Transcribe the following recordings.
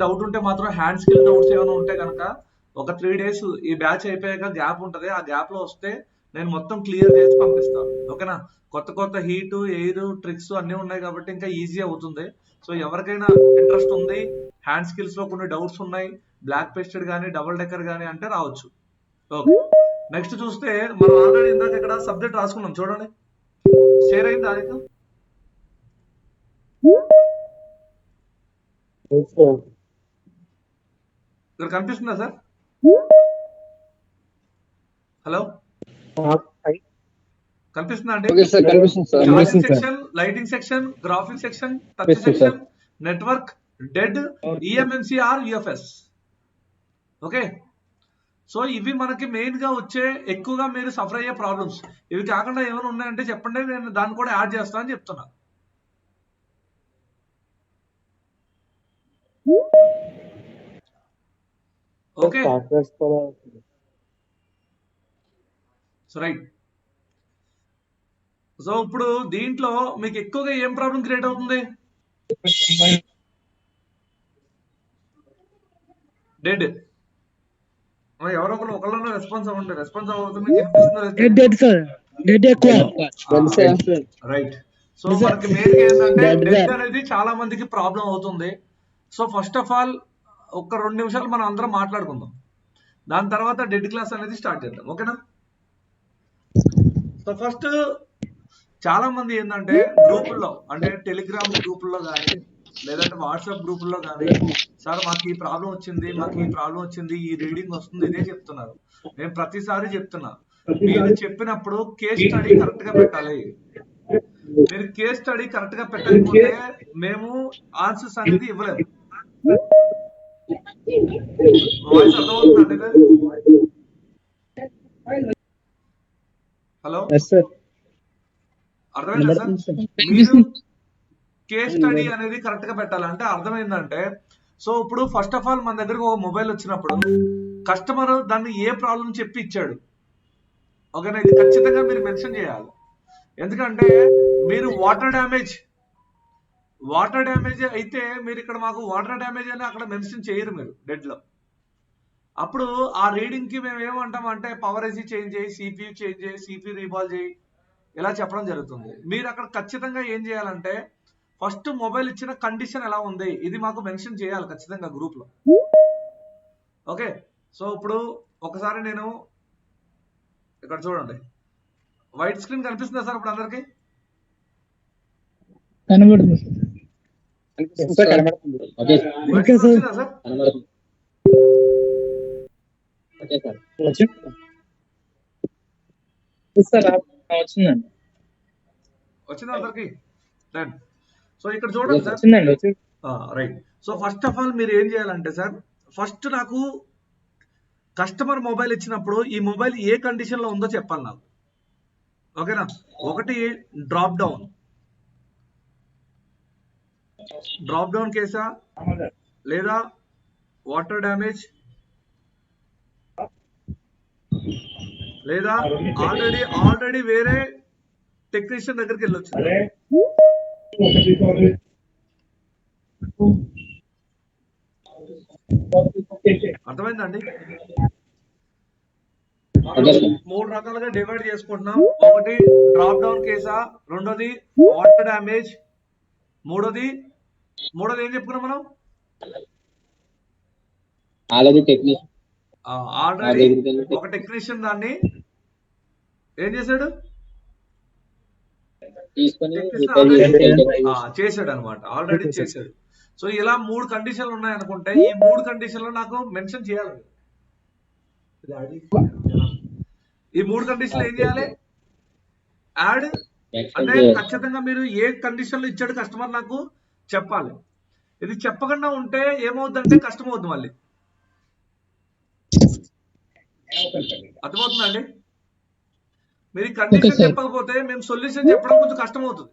Doubt ఉంటే మాత్రం hand skill doubts ఏమైనా ఉంటే కనుక ఒక 3 days ఈ బ్యాచ్ అయిపోయాక గ్యాప్ ఉంటది, ఆ గ్యాప్ లో వస్తే నేను మొత్తం క్లియర్ చేసి పంపిస్తాను. ఓకేనా? కొత్త కొత్త హీట్ ఎయిర్ ట్రిక్స్ అన్ని ఉన్నాయి కాబట్టి ఇంకా ఈజీ అవుతుంది. సో ఎవరికైనా ఇంట్రెస్ట్ ఉంది, హ్యాండ్ స్కిల్స్ లో కొన్ని డౌట్స్ ఉన్నాయి, బ్లాక్ పేస్టెడ్ కానీ డబుల్ డెక్కర్ కానీ అంటే రావచ్చు. ఓకే, నెక్స్ట్ చూస్తే మనం ఆల్రెడీ ఇందాక ఇక్కడ సబ్జెక్ట్ రాసుకున్నాం చూడండి. షేర్ అయిందా నీకు? ఇక్కడ కనిపిస్తుందా సార్? హలో, కనిపిస్తుందా అండి? Charging section, lighting section, graphic section, touch section, network, dead, EMMCR, UFS. Okay, so ఇవి మనకి మెయిన్ గా వచ్చే ఎక్కువగా మీరు సఫర్ అయ్యే ప్రాబ్లమ్స్. ఇవి కాకుండా ఏమైనా ఉన్నాయంటే చెప్పండి, నేను దాన్ని కూడా యాడ్ చేస్తా అని చెప్తున్నా. Okay, so right. సో ఇప్పుడు దీంట్లో మీకు ఎక్కువగా ఏం ప్రాబ్లం క్రియేట్ అవుతుంది? డెడ్. ఎవరో ఒకళ్ళు రెస్పాన్స్ అవ్వండి. రెస్పాన్స్ అవుతుంది. రైట్. సో మనకి మెయిన్ ఏంటంటే డెడ్ అనేది చాలా మందికి ప్రాబ్లం అవుతుంది. సో ఫస్ట్ ఆఫ్ ఆల్ ఒక 2 నిమిషాలు మనం అందరం మాట్లాడుకుందాం, దాని తర్వాత డెడ్ క్లాస్ అనేది స్టార్ట్ చేద్దాం. ఓకేనా? సో ఫస్ట్ చాలా మంది ఏంటంటే గ్రూపుల్లో, అంటే టెలిగ్రామ్ గ్రూపుల్లో కానీ లేదంటే వాట్సాప్ గ్రూపుల్లో కానీ, సార్ మాకు ఈ ప్రాబ్లం వచ్చింది, మాకు ఈ ప్రాబ్లం వచ్చింది, ఈ రీడింగ్ వస్తుంది, ఇదే చెప్తున్నారు. నేను ప్రతిసారి చెప్తున్నా, మీరు చెప్పినప్పుడు కేస్ స్టడీ కరెక్ట్ గా పెట్టాలి. మీరు కేస్ స్టడీ కరెక్ట్ గా పెట్టకపోతే మేము ఆన్సర్స్ అనేది ఇవ్వలేము. వాయిస్ అర్థమవుతుందండి? హలో, అర్థమైందా సార్? మీరు కేస్ స్టడీ అనేది కరెక్ట్ గా పెట్టాలి. అంటే అర్థమైందంటే, సో ఇప్పుడు ఫస్ట్ ఆఫ్ ఆల్ మన దగ్గరకు ఒక మొబైల్ వచ్చినప్పుడు కస్టమర్ దాన్ని ఏ ప్రాబ్లం చెప్పి ఇచ్చాడు, ఓకేనా? ఇది ఖచ్చితంగా మీరు మెన్షన్ చేయాలి. ఎందుకంటే మీరు వాటర్ డ్యామేజ్ అయితే మీరు ఇక్కడ మాకు వాటర్ డ్యామేజ్ అని అక్కడ మెన్షన్ చేయరు మీరు డెడ్ లో. అప్పుడు ఆ రీడింగ్ కి మేము ఏమంటాం అంటే పవర్ ఏసీ చేంజ్ చేయి, సిపియూ చేంజ్ చేయి, సిపియూ రీబాల్ చేయి, ఇలా చెప్పడం జరుగుతుంది. మీరు అక్కడ ఖచ్చితంగా ఏం చేయాలంటే ఫస్ట్ మొబైల్ ఇచ్చిన కండిషన్ ఎలా ఉంది ఇది మాకు మెన్షన్ చేయాలి ఖచ్చితంగా గ్రూప్ లో. ఓకే, సో ఇప్పుడు ఒకసారి నేను ఇక్కడ చూడండి, వైట్ స్క్రీన్ కనిపిస్తుందా సార్ ఇప్పుడు అందరికి? కనబడుతుంది సార్. వచ్చిందా అందరికి? సో ఇక్కడ చూడండి sir. Right. So first of all మీరు ఏం చేయాలంటే సార్, ఫస్ట్ నాకు కస్టమర్ మొబైల్ ఇచ్చినప్పుడు ఈ మొబైల్ ఏ కండిషన్ లో ఉందో చెప్పాలి నాకు. ఓకేనా? ఒకటి డ్రాప్ డౌన్ కేసా, లేదా వాటర్ డ్యామేజ్, లేదా ఆల్రెడీ వేరే టెక్నీషియన్ దగ్గరికి వెళ్ళొచ్చు. అర్థమైందండి? 3 రకాలుగా డివైడ్ చేసుకుంటున్నాం. ఒకటి డ్రాప్ డౌన్ కేసా, రెండోది వాటర్ డ్యామేజ్, మూడోది ఏం చెప్పుకున్నాం మనం? ఆల్రెడీ ఒక టెక్నీషియన్ దాన్ని ఏం చేశాడు, చేశాడు అనమాట, ఆల్రెడీ చేశాడు. సో ఇలా 3 కండిషన్లు ఉన్నాయనుకుంటే ఈ 3 కండిషన్లు నాకు మెన్షన్ చేయాలి. ఈ 3 కండిషన్లు ఏం చేయాలి? యాడ్. అంటే ఖచ్చితంగా మీరు ఏ కండిషన్ లో ఇచ్చాడు కస్టమర్ నాకు చెప్పాలి. ఇది చెప్పకుండా ఉంటే ఏమవుతుందంటే కష్టం అవుతుంది మళ్ళీ. అర్థమవుతుందండి? మీరు కండిషన్ చెప్పకపోతే మేము సొల్యూషన్ చెప్పడం కొంచెం కష్టం అవుతుంది.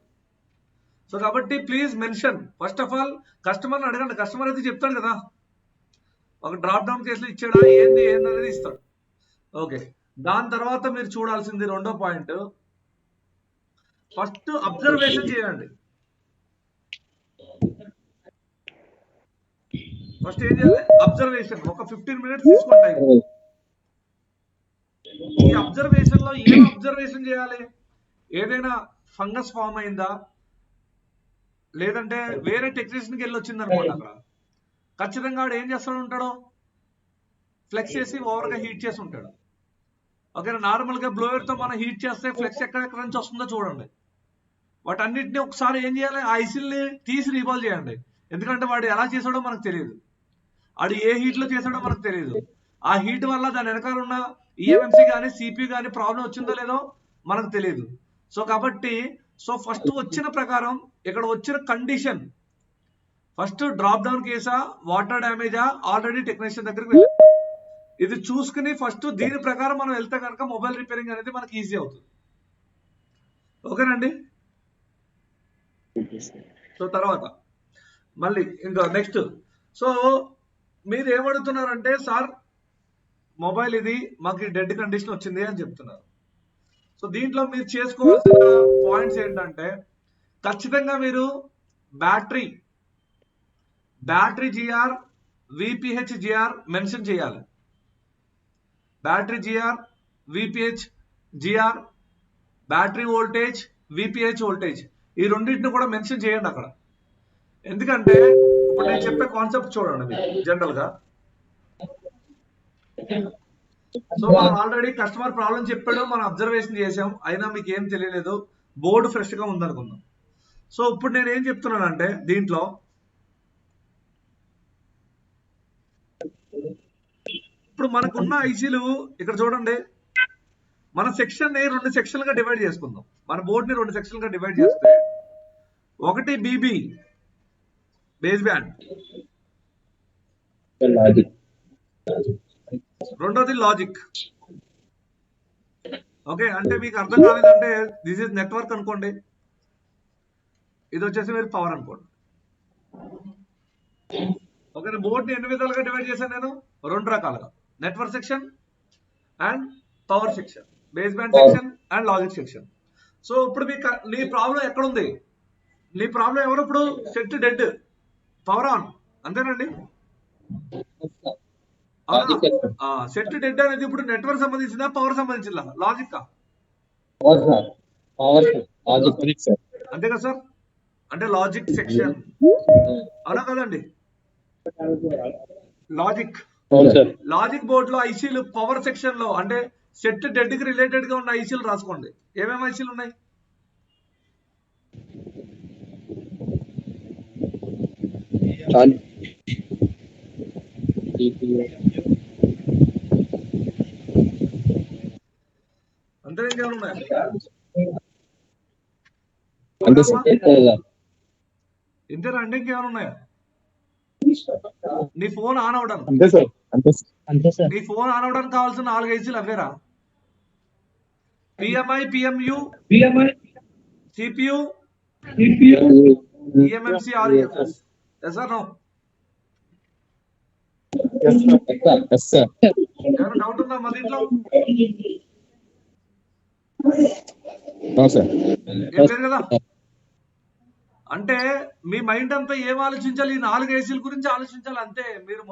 సో కాబట్టి please mention. First of all కస్టమర్ని అడగండి. కస్టమర్ అయితే చెప్తాడు కదా, ఒక డ్రాప్ డౌన్ కేసులో ఇచ్చాడా ఏంది అనేది ఇస్తాడు. ఓకే, దాని తర్వాత మీరు చూడాల్సింది రెండో పాయింట్, ఫస్ట్ అబ్జర్వేషన్ చేయండి. ఫస్ట్ ఏం చేయాలి, అబ్జర్వేషన్ ఒక 15 minutes తీసుకుంటాయి. ఈ అబ్జర్వేషన్ లో ఏం అబ్జర్వేషన్ చేయాలి, ఏదైనా ఫంగస్ ఫామ్ అయిందా, లేదంటే వేరే టెక్నీషియన్కి వెళ్ళి వచ్చింది అనుకోండి, అక్కడ ఖచ్చితంగా వాడు ఏం చేస్తాడు ఉంటాడు, ఫ్లెక్స్ చేసి ఓవర్గా హీట్ చేసి ఉంటాడు. ఓకేనా, నార్మల్ గా బ్లోయర్ తో మనం హీట్ చేస్తే ఫ్లెక్స్ ఎక్కడెక్కడ నుంచి వస్తుందో చూడండి. వాటన్నిటిని ఒకసారి ఏం చేయాలి, ఆ ఐసిల్ని తీసి రీబాల్ చేయండి. ఎందుకంటే వాడు ఎలా చేసాడో మనకు తెలియదు, వాడు ఏ హీట్ లో చేసాడో మనకు తెలియదు. ఆ హీట్ వల్ల దాని వెనకాల ఉన్న ఈఎంఎంసీ కానీ సిపి కానీ ప్రాబ్లం వచ్చిందో లేదో మనకు తెలియదు. సో కాబట్టి ఫస్ట్ వచ్చిన ప్రకారం ఇక్కడ వచ్చిన కండిషన్, ఫస్ట్ డ్రాప్ డౌన్ కేసా, వాటర్ డ్యామేజా, ఆల్రెడీ టెక్నీషియన్ దగ్గరికి వెళ్ళి ఇది చూసుకుని ఫస్ట్ దీని ప్రకారం మనం వెళ్తే కనుక మొబైల్ రిపేరింగ్ అనేది మనకి ఈజీ అవుతుంది. ఓకేనండి. సో తర్వాత మళ్ళీ ఇంకా నెక్స్ట్, సో మీరు ఏమడుగుతున్నారంటే, సార్ మొబైల్ ఇది మాకు డెడ్ కండిషన్ వచ్చింది అని చెప్తున్నారు. సో దీంట్లో మీరు చేసుకోవాల్సిన పాయింట్స్ ఏంటంటే, ఖచ్చితంగా మీరు battery GR, VPH GR mention చేయాలి. Battery GR, VPH GR, battery voltage, VPH voltage, ఈ రెండింటిని కూడా మెన్షన్ చేయండి అక్కడ. ఎందుకంటే ఇప్పుడు నేను చెప్పే కాన్సెప్ట్ చూడండి మీరు జనరల్ గా. సో మనం ఆల్రెడీ కస్టమర్ ప్రాబ్లం చెప్పాడు, మనం అబ్జర్వేషన్ చేసాం, అయినా మీకు ఏం తెలియలేదు, బోర్డు ఫ్రెష్ గా ఉందనుకుందాం. సో ఇప్పుడు నేను ఏం చెప్తున్నానంటే, దీంట్లో ఇప్పుడు మనకున్న ఐసీలు ఇక్కడ చూడండి, మన సెక్షన్ ని 2 సెక్షన్లుగా డివైడ్ చేసుకుందాం. మన బోర్డు ని 2 సెక్షన్లుగా డివైడ్ చేస్తే, ఒకటి బీబీ బేస్ బ్యాండ్, రెండోది లాజిక్. ఓకే, అంటే మీకు అర్థం కాలేదంటే దిస్ ఇస్ నెట్వర్క్ అనుకోండి, ఇది వచ్చేసి మీరు పవర్ అనుకోండి. ఓకే, బోర్డుని ఎన్ని విధాలుగా డివైడ్ చేశాను నేను, 2 రకాలుగా, network section and power section, base band section and logic section. So ఇప్పుడు మీకు నీ ప్రాబ్లం ఎక్కడుంది, నీ ప్రాబ్లం ఎవరు, ఇప్పుడు సెట్ డెడ్, పవర్ ఆన్, అంతేనండి. సెట్ డెడ్ అనేది ఇప్పుడు నెట్వర్క్ సంబంధించిందా, పవర్ సంబంధించిందా, లాజిక్ అంతే కదా సార్, అంటే లాజిక్ సెక్షన్ అవునా కదండి. లాజిక్ బోర్డ్ లో ఐసీలు పవర్ సెక్షన్ లో, అంటే సెట్ డెడ్ కి రిలేటెడ్ గా ఉన్న ఐసీలు రాసుకోండి. ఏమేమి ఐసీలు ఉన్నాయి, అంతే, ఇంకేమైనా ఉన్నాయా, ఇంతేనా అండి, ఇంకేమైనా ఉన్నాయా? నీ ఫోన్ ఆన్ అవడానికి, నీ ఫోన్ ఆన్ అవడానికి కావాల్సిన 4 ఐసీలు అవేరా, PMI, PMU, CPU, EMMC, REMS. Yes or no? ఏమైనా డౌట్ ఉందా మా దీంట్లో? ఏం లేదు కదా. అంటే మీ మైండ్ అంతా ఏం ఆలోచించాలి, ఈ 4 ఏసీల గురించి ఆలోచించాలి అంతే, మీరు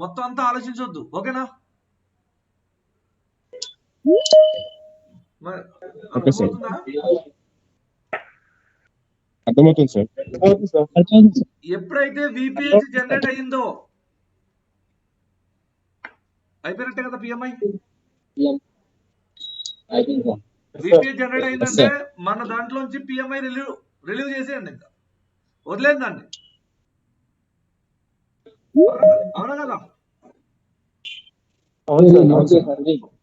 మొత్తం అంతా ఆలోచించొద్దు. ఓకేనా, అర్థమవుతుంది సార్. ఎప్పుడైతే విపిహెచ్ జనరేట్ అయ్యిందో అయిపోయినట్టే కదా. పిఎంఐ విపిహెచ్ జనరేట్ అయిందంటే మన దాంట్లోంచి పిఎంఐ రిలీవ్ చేసేయండి, ఇంకా వదిలేదు దాన్ని, అవునా కదా.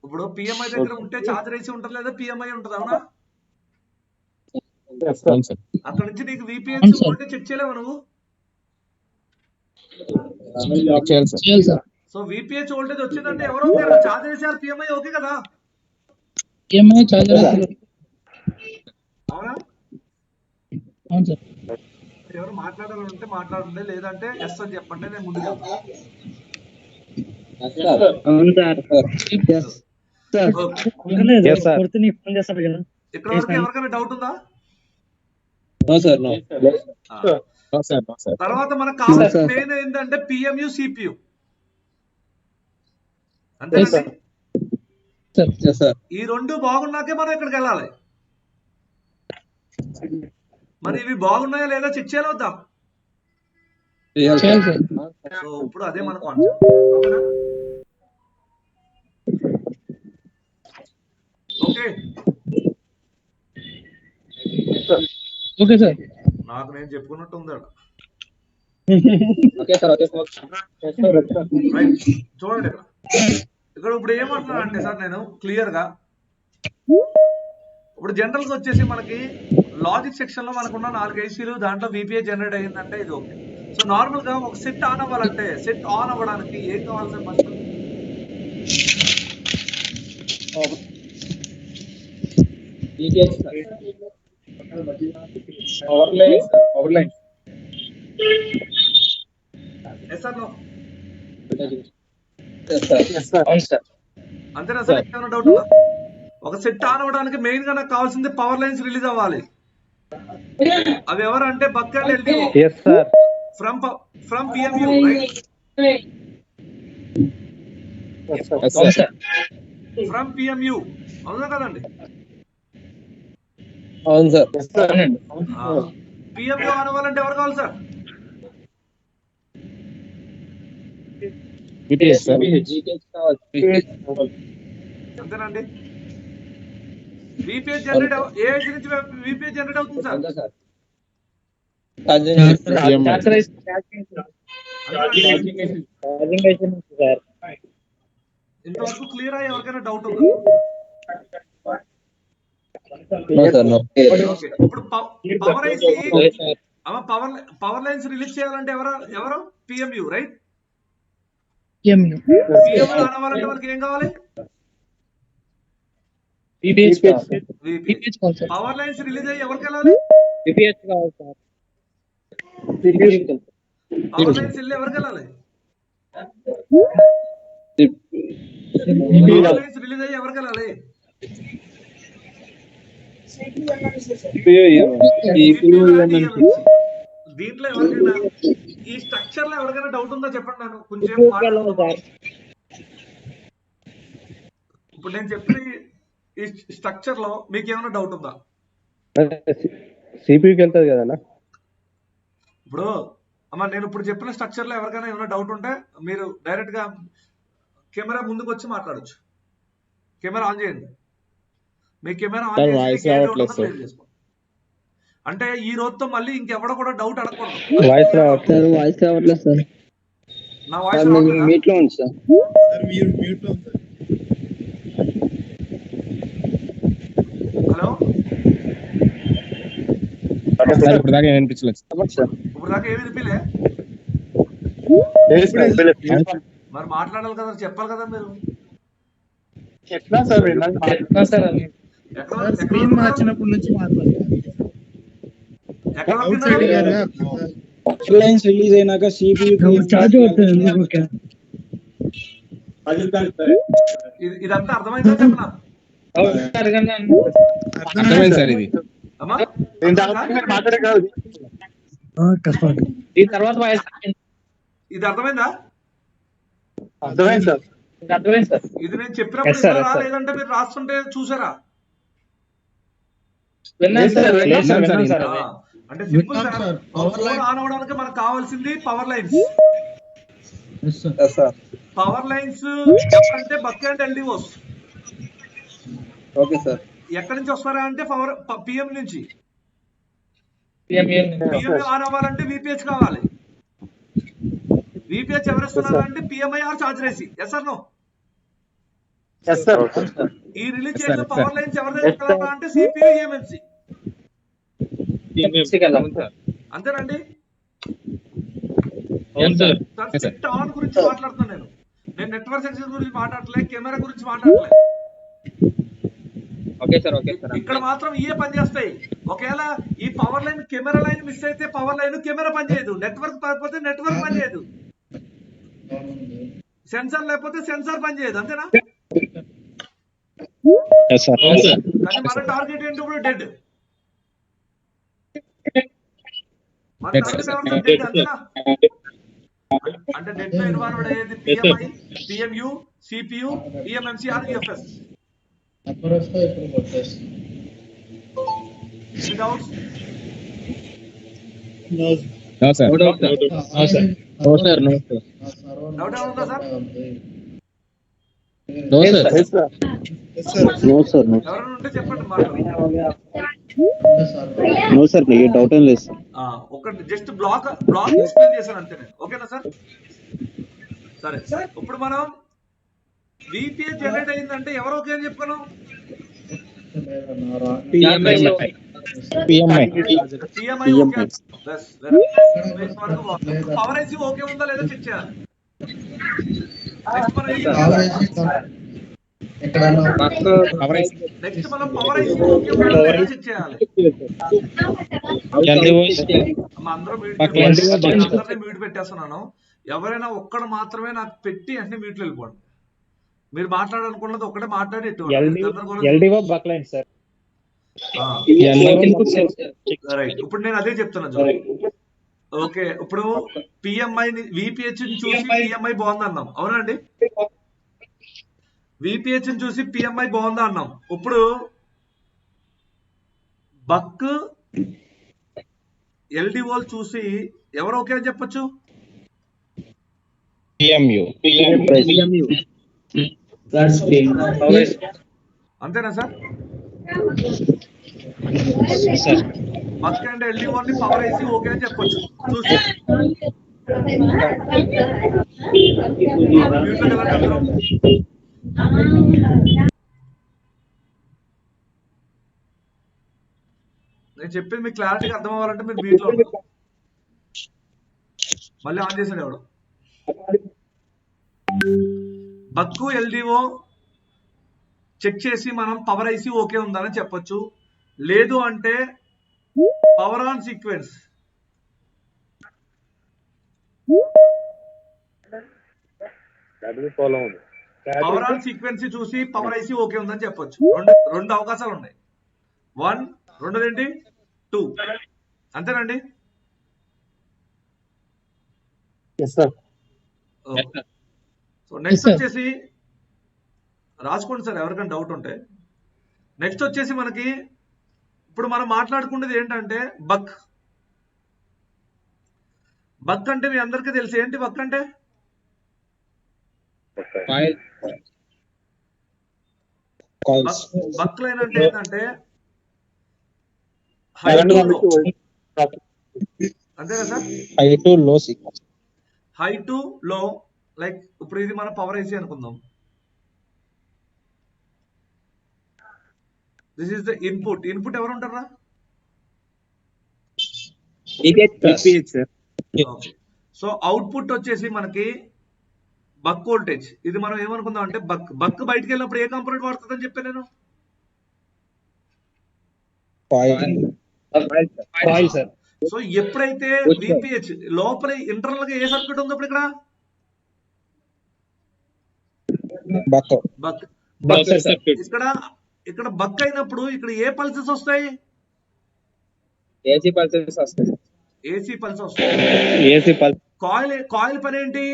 ఇప్పుడు పిఎంఐ దగ్గర ఉంటే చార్జర్ వేసి ఉంటుంది లేదా పిఎంఐ ఉంటుంది, అవునా. అక్కడ నుంచి నీకు విపిహెచ్ వోల్టేజ్ చెక్ చేయలేవా నువ్వు? సో విపిహెచ్ వోల్టేజ్ వచ్చిందంటే ఎవరు చార్జర్ వేసారు, పిఎంఐ ఓకే కదా, అవునా. ఎవరు మాట్లాడాలంటే మాట్లాడండి, లేదంటే ఎస్ అని చెప్పండి, నేను ముందుకు వెళ్తాను. ఇక్కడ వరకు ఎవరికైనా డౌట్ ఉందా? తర్వాత మనకు కావాల్సిన మెయిన్ ఏంటంటే పిఎంయు సిపియు, అంతేనండి. ఈ రెండు బాగున్నాకే మనం ఇక్కడికి వెళ్ళాలి. మరి ఇవి బాగున్నాయా లేదా చెక్ చేయాలి వద్దాం. సో ఇప్పుడు అదే మన కాన్సెప్ట్. Okay okay sir. నాకు నేను చెప్పుకున్నట్టు ఉంది. చూడండి ఇక్కడ ఇప్పుడు ఏమంటున్నా అంటే సార్ నేను క్లియర్ గా ఇప్పుడు జనరల్ గా వచ్చేసి మనకి లాజిక్ సెక్షన్ లో మనకున్న 4 ఐసీలు దాంట్లో విపిఐ జనరేట్ అయ్యిందంటే ఇది ఓకే. సో నార్మల్ గా ఒక సెట్ ఆన్ అవ్వాలంటే సెట్ ఆన్ అవ్వడానికి ఏం కావాలి సార్? ఫస్ట్ అంతేనా సార్? ఏమైనా డౌట్ ఉందా? ఒక సెట్ ఆన్ అవ్వడానికి మెయిన్ గా నాకు కావాల్సింది పవర్ లైన్స్ రిలీజ్ అవ్వాలి. అవి ఎవరు అంటే buck and LDO from PMU, right? From PMU, అవునా కదండి? అవును సార్. పిఎంయు ఆన్ అవ్వాలంటే ఎవరు కావాలి సార్? అంతేనండి. విపిఐ జనరేట్ ఏ ఏజ్ నుంచి విపిఐ జనరేట్ అవుతుంది సార్? ఇంతవరకు క్లియర్ అయ్యి ఎవరికైనా డౌట్ ఉందా? ఇప్పుడు పవర్ లైన్స్ రిలీజ్ చేయాలంటే ఎవరు పిఎంయు, రైట్? పిఎంయు ఆన్ అవ్వాలంటే వాళ్ళకి ఏం కావాలి? పవర్ లైన్స్ రిలీజ్ అయ్యి ఎవరికి వెళ్ళాలి? పవర్ లైన్స్ వెళ్ళి ఎవరికి వెళ్ళాలి? పవర్ లైన్స్ రిలీజ్ అయ్యి ఎవరికి వెళ్ళాలి? దీంట్లో ఎవరికైనా ఈ స్ట్రక్చర్ లో ఎవరికైనా డౌట్ ఉందో చెప్పండి. నేను కొంచెం ఇప్పుడు నేను చెప్పిన ఈ స్ట్రక్చర్ లో మీకు ఏమైనా డౌట్ ఉందా? సిపియూకి వెళ్తుంది కదా ఇప్పుడు అమ్మా నేను ఇప్పుడు చెప్పిన స్ట్రక్చర్ లో ఎవరికైనా ఏమైనా డౌట్ ఉంటే మీరు డైరెక్ట్ గా కెమెరా ముందుకు వచ్చి మాట్లాడచ్చు. కెమెరా ఆన్ చేయండి. మీ కెమెరా ఆన్ చేసి చేసుకోండి. అంటే ఈ రోజుతో మళ్ళీ ఇంకెవడ కూడా డౌట్ అడగకూడదు. వాయిస్ రావట్లేదు సార్. నా వాయిస్ రావట్లేదా? మీట్ లో ఉంది సార్. హలో, ఇప్పుడు దాకా ఏం వినిపించలేదు. ఇప్పుడు దాకా ఏమి వినిపిలే? మరి మాట్లాడాలి కదా, చెప్పాలి కదా మీరు. ఎట్లా సార్ స్క్రీన్ మార్చినప్పటి నుంచి లైన్స్ రిలీజ్ అయినాక సిపియు ఇదంతా అర్థమైందా చెప్పనా? అర్థమైంది సార్. ఇది ఇది అర్థమైందా? అర్థమైంది సార్. ఇది నేను చెప్పినప్పుడు రాలేదంటే మీరు రాస్తుంటే చూసారా? అంటే సింపుల్ సార్. పవర్ ఆన్ అవడానికి మనకు కావాల్సింది పవర్ లైన్స్. పవర్ లైన్స్ అంటే buck and LDOs. Okay sir. ఎక్కడి నుంచి వస్తారా అంటే పవర్ పిఎం నుంచి. పిఎం ఆన్ అవ్వాలంటే విపిహెచ్ కావాలి. విపిహెచ్ ఎవరు ఇస్తున్నారు అంటే పిఎంఐ ఆర్ ఛార్జరేసి. Yes or no? ఈ రిలీజ్ చేసిన పవర్ లైన్స్ ఎవరి దగ్గర అంటే సిపియు ఈఎంఎంసి. అంతేనండి. సెట్ ఆన్ గురించి మాట్లాడుతున్నాను నేను నెట్వర్క్ సెక్షన్ గురించి మాట్లాడలేదు, కెమెరా గురించి మాట్లాడలేదు. ఇక్కడ మాత్రం ఇవే పనిచేస్తాయి. ఒకవేళ ఈ power line camera line miss అయితే పవర్ లైన్ కెమెరా పనిచేయదు, నెట్వర్క్ పడిపోతే నెట్వర్క్ పనిచేయదు, సెన్సార్ లేకపోతే సెన్సార్ పనిచేయదు. అంతేనా? కానీ మన టార్గెట్ ఏంటి ఇప్పుడు? డెడ్. అంతేనా? అంటే డెడ్ లో ఇన్వాల్వ్డ్ అయ్యేది PMI, PMU, CPU, eMMC or UFS. Any doubts? No sir. Doubt ఏమైనా ఉందా సార్? ఎవరైనా ఉంటే చెప్పండి మాట్లాడండి. డౌట్ ఏం లేదు సార్. ఒకటి జస్ట్ బ్లాక్ ఎక్స్ప్లెయిన్ చేశాను అంతే నేను. ఓకేనా సార్? సరే, ఇప్పుడు మనం విపిఏ జనరేట్ అయిందంటే ఎవరు ఓకే అని చెప్పుకున్నాం? PMI PMI okay. Power IC okay ఉందా లేదా చెక్ చేయాలి. నెక్స్ట్ మనం పవర్ ఐసీ ఓకే ఉందా లేదా చెక్ చేయాలి. అందరూ మ్యూట్ పెట్టేస్తున్నాను. ఎవరైనా ఒక్కడు మాత్రమే నాకు పెట్టి అన్ని మ్యూట్ వెళ్ళిపోండి. మీరు మాట్లాడాలనుకున్నది ఒక్కటే మాట్లాడి రైట్. ఇప్పుడు నేను అదే చెప్తున్నా చూడండి. ఓకే, ఇప్పుడు పిఎంఐ విపిహెచ్ చూసి పిఎంఐ బాగుంది అన్నాం, అవునండి? విపిహెచ్ చూసి పిఎంఐ బాగుందా అన్నాం. ఇప్పుడు బక్ ఎల్డిఓ చూసి ఎవరు ఓకే అని చెప్పొచ్చు? అంతేనా సార్? బక్ అండ్ ఎల్డిఓ ని పవర్ ఐసీ ఓకే అని చెప్పొచ్చు చూసి. నేను చెప్పింది మీకు క్లారిటీగా అర్థం అవ్వాలంటే మీరు మీట్లో ఉంటారు. మళ్ళీ ఆన్ చేసాడు ఎవడు. బక్కు ఎల్డిఓ చెక్ చేసి మనం పవర్ ఐసీ ఓకే ఉందని చెప్పొచ్చు. లేదు అంటే power on sequence power on సీక్వెన్సీ చూసి పవర్ ఐసీ ఓకే ఉందని చెప్పొచ్చు. రెండు అవకాశాలు ఉన్నాయి. 1, రెండోదేంటి 2. అంతేనండి? సో నెక్స్ట్ వచ్చేసి రాసుకోండి సార్ ఎవరికైనా డౌట్ ఉంటే. నెక్స్ట్ వచ్చేసి మనకి ఇప్పుడు మనం మాట్లాడుకునేది ఏంటంటే బక్. బక్ అంటే మీ అందరికీ తెలుసు. ఏంటి బక్ అంటే? బక్ లైన్ అంటే ఏంటంటే హై టు లో. అంతేనా sir? High to low. Like ఇప్పుడు ఇది మన పవర్ ఐసీ అనుకుందాం. This is the input. Input ఎవరు ఉంటారా? సో అవుట్పుట్ వచ్చేసి మనకి బక్ వోల్టేజ్. ఇది మనం ఏమనుకుందాం అంటే బక్ బయటకు వెళ్ళినప్పుడు ఏ కాంపోనెంట్ వాడుతుందని చెప్పాను నేను? సో ఎప్పుడైతే విపిహెచ్ లోపల ఇంటర్నల్ గా ఏ సర్క్యూట్ ఉందో ఇప్పుడు ఇక్కడ ఇక్కడ బక్ అయినప్పుడు ఇక్కడ ఏ పల్సెస్ వస్తాయి? ఏసీ పల్సెస్ వస్తాయి. కాయిల్ పని ఏంటి?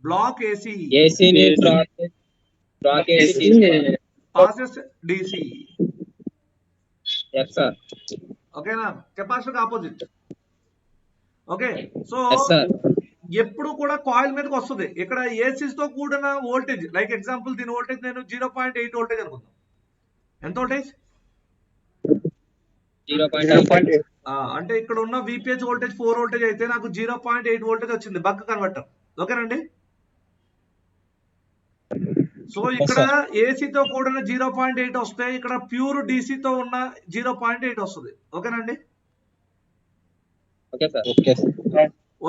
Block AC passes DC. ఓకేనా? Capacitor opposite. ఓకే, సో ఎప్పుడు కూడా కాయిల్ మీదకి వస్తుంది. ఇక్కడ ఏసీస్ తో కూడిన వోల్టేజ్, లైక్ ఎగ్జాంపుల్ దీని వోల్టేజ్ నేను 0.8 వోల్టేజ్ అనుకుందాం. ఎంత వోల్టేజ్? 0.8. అంటే ఇక్కడ ఉన్న విపిహెచ్ వోల్టేజ్ 4 వోల్టేజ్ అయితే నాకు 0.8 వోల్టేజ్ వచ్చింది బక్ కన్వర్టర్. ఓకేనండి? సో ఇక్కడ ఏసీతో కూడిన 0.8 వస్తే ఇక్కడ ప్యూర్ డిసితో ఉన్న 0.8 వస్తుంది. ఓకేనండి?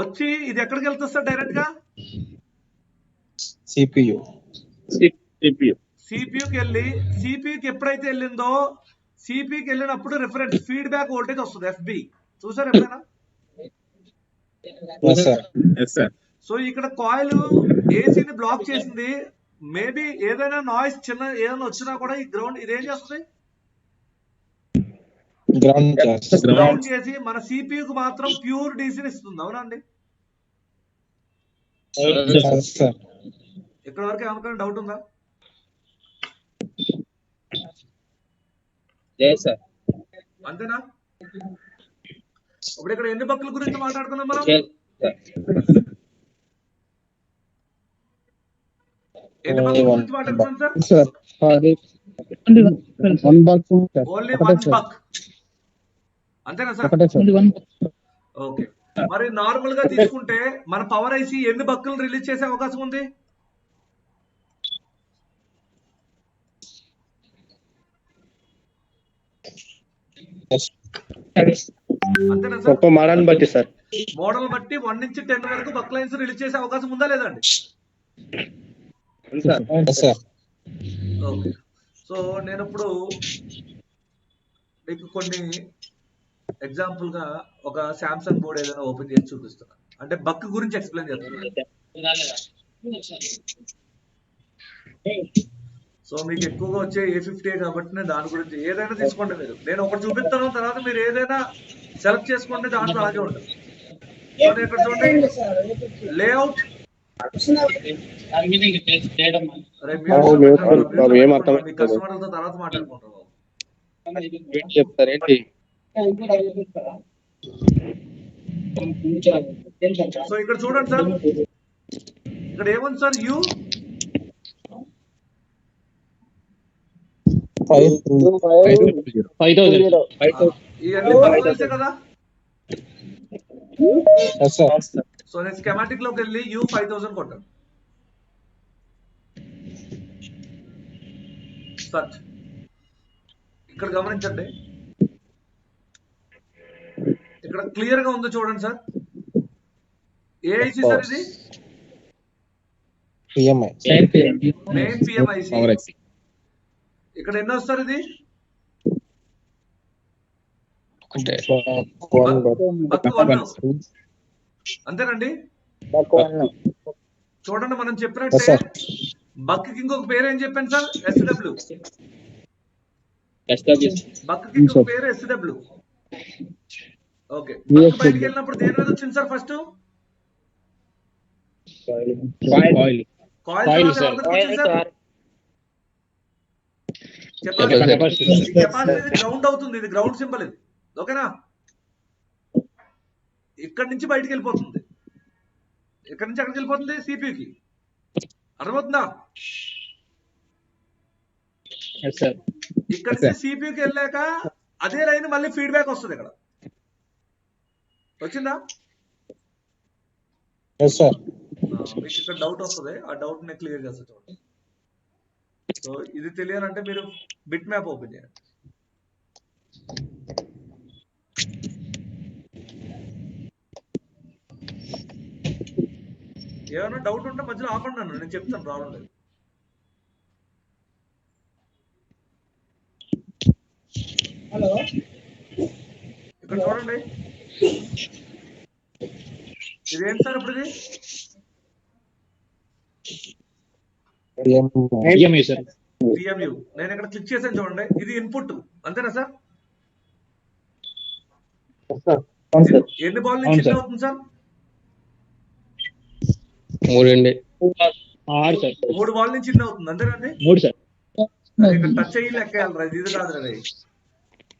వచ్చి ఇది ఎక్కడికి వెళ్తుంది సార్? డైరెక్ట్ గా సిపియుకి వెళ్ళి, సిపియుకి ఎప్పుడైతే వెళ్ళిందో సిపియుకి వెళ్ళినప్పుడు రిఫరెన్స్ ఫీడ్బ్యాక్ వోల్టేజ్ వస్తుంది, ఎఫ్బి. చూసారు ఎప్పుడైనా? సో ఇక్కడ కాయిల్ ఏసీని బ్లాక్ చేసింది. మేబీ ఏదైనా నాయిస్ చిన్న ఏదైనా వచ్చినా కూడా ఈ గ్రౌండ్ ఇదేం చేస్తుంది? గ్రౌండ్ చేసి మన CPU కు మాత్రం ప్యూర్ డీసీని ఇస్తుంది. అవునండి? ఇక్కడ వరకు ఏమనుకున్నా డౌట్ ఉందా? అంతేనా? ఇప్పుడు ఇక్కడ ఎన్ని బక్కుల గురించి మాట్లాడుకున్నాం మనం? ఎన్ని బక్కుల గురించి మాట్లాడుకున్నాం సార్? ఓన్లీ 1 బక్. అంతేనా సార్? ఓకే. మరి నార్మల్ గా తీసుకుంటే మన పవర్ ఐసీ ఎన్ని బక్కులు రిలీజ్ చేసే అవకాశం ఉంది? అంతేనా సార్? మోడల్ బట్టి సార్, మోడల్ బట్టి 1 నుంచి 10 వరకు బక్ లైన్స్ రిలీజ్ చేసే అవకాశం ఉందా లేదండి? ఓకే. సో నేను ఇప్పుడు మీకు కొన్ని ఎగ్జాంపుల్ గా ఒక శాంసంగ్ బోర్డ్ ఏదైనా ఓపెన్ చేసి చూపిస్తున్నా, అంటే బక్ గురించి ఎక్స్ప్లెయిన్ చేస్తున్నా. సో మీకు ఎక్కువగా వచ్చే A50 కాబట్టి నేను దాని గురించి ఏదైనా తీసుకోండి మీరు. నేను ఒకటి చూపిస్తాను, తర్వాత మీరు ఏదైనా సెలెక్ట్ చేసుకోండి, దాంట్లో అలాగే ఉంటుంది. సో నేను ఇక్కడ చూడండి లేఅవుట్. మీ కస్టమర్లతో తర్వాత మాట్లాడుకుంటారు. చెప్తారేంటి? సో ఇక్కడ చూడండి సార్, ఇక్కడ ఏముంది సార్? యూ 5,000. ఇవన్నీ బక్లైన్సే కదా. సో నేను స్కెమాటిక్ లోకి వెళ్ళి యూ 5000 కొట్టాను. సర్చ్. ఇక్కడ గమనించండి, ఇక్కడ క్లియర్ గా ఉందో చూడండి సార్. ఏ ఐసీ సార్ ఇది? మెయిన్ పిఎంఐసి. ఇక్కడ ఎన్నో సార్ ఇది? బక్ 1. అంతేనండి? చూడండి, మనం చెప్పినట్టే బక్ కి ఇంకొక పేరు ఏం చెప్పాను సార్? SW. బక్ కి ఇంకొక పేరు SW. ఓకే. బక్ బయటికి వెళ్ళినప్పుడు దేని మీద వచ్చింది sir? First coil sir. Capacity ground అవుతుంది, ఇది గ్రౌండ్ సింబల్ ఇది. ఓకేనా? ఇక్కడి నుంచి బయటికి వెళ్ళిపోతుంది. ఇక్కడి నుంచి ఎక్కడికి వెళ్ళిపోతుంది? సిపియుకి. అర్థమవుతుందా? ఇక్కడ నుంచి సిపియుకి వెళ్ళాక అదే లైన్ మళ్ళీ ఫీడ్బ్యాక్ వస్తుంది. ఇక్కడ వచ్చిందా? మీకు ఇక్కడ డౌట్ వస్తుంది, ఆ డౌట్ ని క్లియర్ చేస్తా చూడండి. సో ఇది తెలియాలంటే మీరు బిట్ మ్యాప్ ఓపెన్ చేయండి. ఏమైనా డౌట్ ఉంటే మధ్యలో ఆపండి, నన్ను నేను చెప్తాను, ప్రాబ్లం లేదు. హలో, ఇక్కడ చూడండి, ఇదేంటి సార్? ఇప్పుడు ఇది PMU. నేను ఇక్కడ క్లిక్ చేసాను చూడండి, ఇది ఇన్పుట్. అంతేనా సార్? ఎన్ని బాల్ నుంచి చిన్న అవుతుంది సార్? 3 బాల్ నుంచి చిన్న అవుతుంది. అంతేనండి? 3 సార్. ఇక్కడ టచ్ అయ్యి లెక్కేయాలరా, ఇది కాదు రా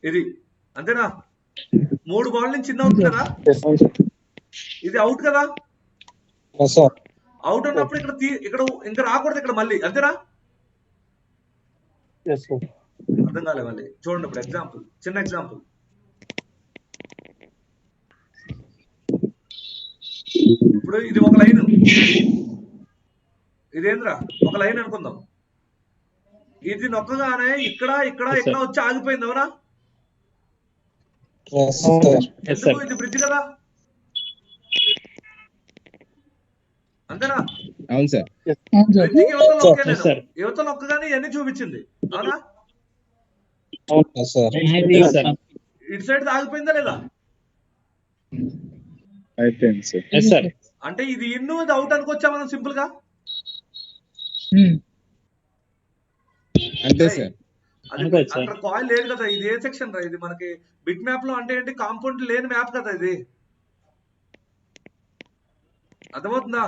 ఇది. అంతేనా? 3 బాల్ నుంచి చిన్న అవుతుంది కదా, ఇది అవుట్ కదా. అవుట్ అన్నప్పుడు ఇక్కడ ఇంకా రాకూడదు ఇక్కడ మళ్ళీ. అంతేనా? అర్థం కాలే మళ్ళీ చూడండి. ఇప్పుడు ఎగ్జాంపుల్, చిన్న ఎగ్జాంపుల్. ఇప్పుడు ఇది ఒక లైన్, ఇదేంద్రా ఒక లైన్ అనుకుందాం. ఇది నొక్కగానే ఇక్కడ ఇక్కడ ఇక్కడ వచ్చి ఆగిపోయింది. అవునా? ఇది బ్రిడ్జ్ కదా. అంతేనా? అవును సార్. యువత నొక్కగానే ఇవన్నీ చూపించింది. అవునా? ఇటు సైడ్ ఆగిపోయిందా లేదా? అంటే ఇది ఇన్ను ఇది అవుట్ అనుకోవచ్చా మనం సింపుల్ గా? అంతే సార్. అది అనుకోవచ్చు సార్. అక్కడ కాయిల్ లేదు కదా, ఇది ఏ సెక్షన్ రా? ఇది మనకి బిట్ మ్యాప్ లో అంటే ఏంటి, కాంపౌండ్ లేని మ్యాప్ కదా ఇది, అర్థమవుతుందా?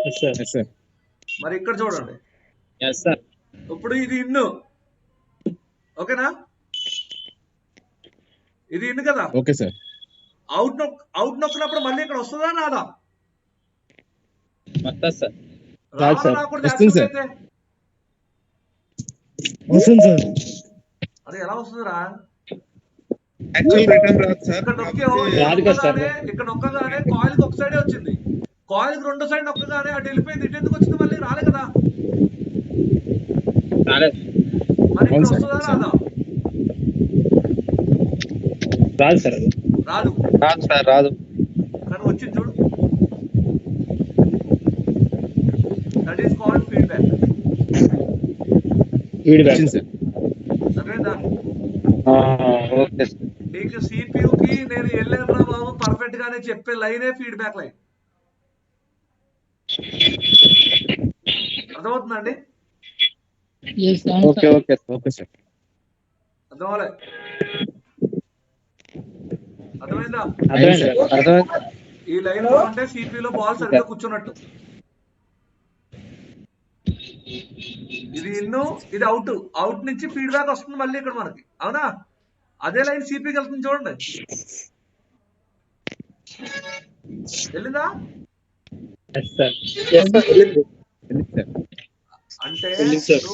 Yes sir. Yes sir. మరి ఇక్కడ చూడండి, ఎస్ సార్. ఇప్పుడు ఇది ఇన్ను, ఓకేనా? ఇది ఇన్ను కదా. Okay sir. అవుట్ నొక్కినప్పుడు మళ్ళీ ఇక్కడ వస్తుందా రాదా? వస్తుంది సార్. రావాలా సార్. రాకూడదా? వస్తుంది సార్. అయితే వస్తుంది సార్. అది ఎలా వస్తుందిరా? యాక్చువల్ రిటర్న్ రాదు సార్. ఇక్కడ రాదు కదా సార్. ఇక్కడ నొక్కగానే కాయిల్ కి ఒక సైడే వచ్చింది, కాయిల్ కి రెండో సైడ్ నొక్కగానే అటు వెళ్ళిపోయింది, ఇటు ఎందుకు వచ్చింది? మళ్ళీ రాలే కదా. రాలేదు. మరి ఇక్కడ అవును సార్. వస్తుందా రాదా? రాదు సార్. అది రాదు. రాదు సార్, రాదు. కానీ వచ్చింది చూడు, that is called feedback. Feedback వచ్చింది సార్. అర్థమైందా? Okay sir. నీకు CPU కి నేను వెళ్ళాను రా బాబు పర్ఫెక్ట్ గానే చెప్పే లైనే ఫీడ్బ్యాక్ లైన్. అర్థమవుతుందండి? Okay okay okay sir. అర్థమవలే? అర్థమైందా? అర్థమైంది సార్. అర్థమైంది. ఈ లైన్ లో ఉంటే CPU లో బాల్ సరిగ్గా కూర్చున్నట్టు. ఇది ఇన్ను, ఇది అవుట్. అవుట్ నుంచి ఫీడ్బ్యాక్ వస్తుంది మళ్ళీ ఇక్కడ మనకి, అవునా? అదే లైన్ CPకి వెళ్తుంది చూడండి, వెళ్ళిందా? Yes sir. వెళ్ళింది సార్. అంటే వెళ్ళింది సార్.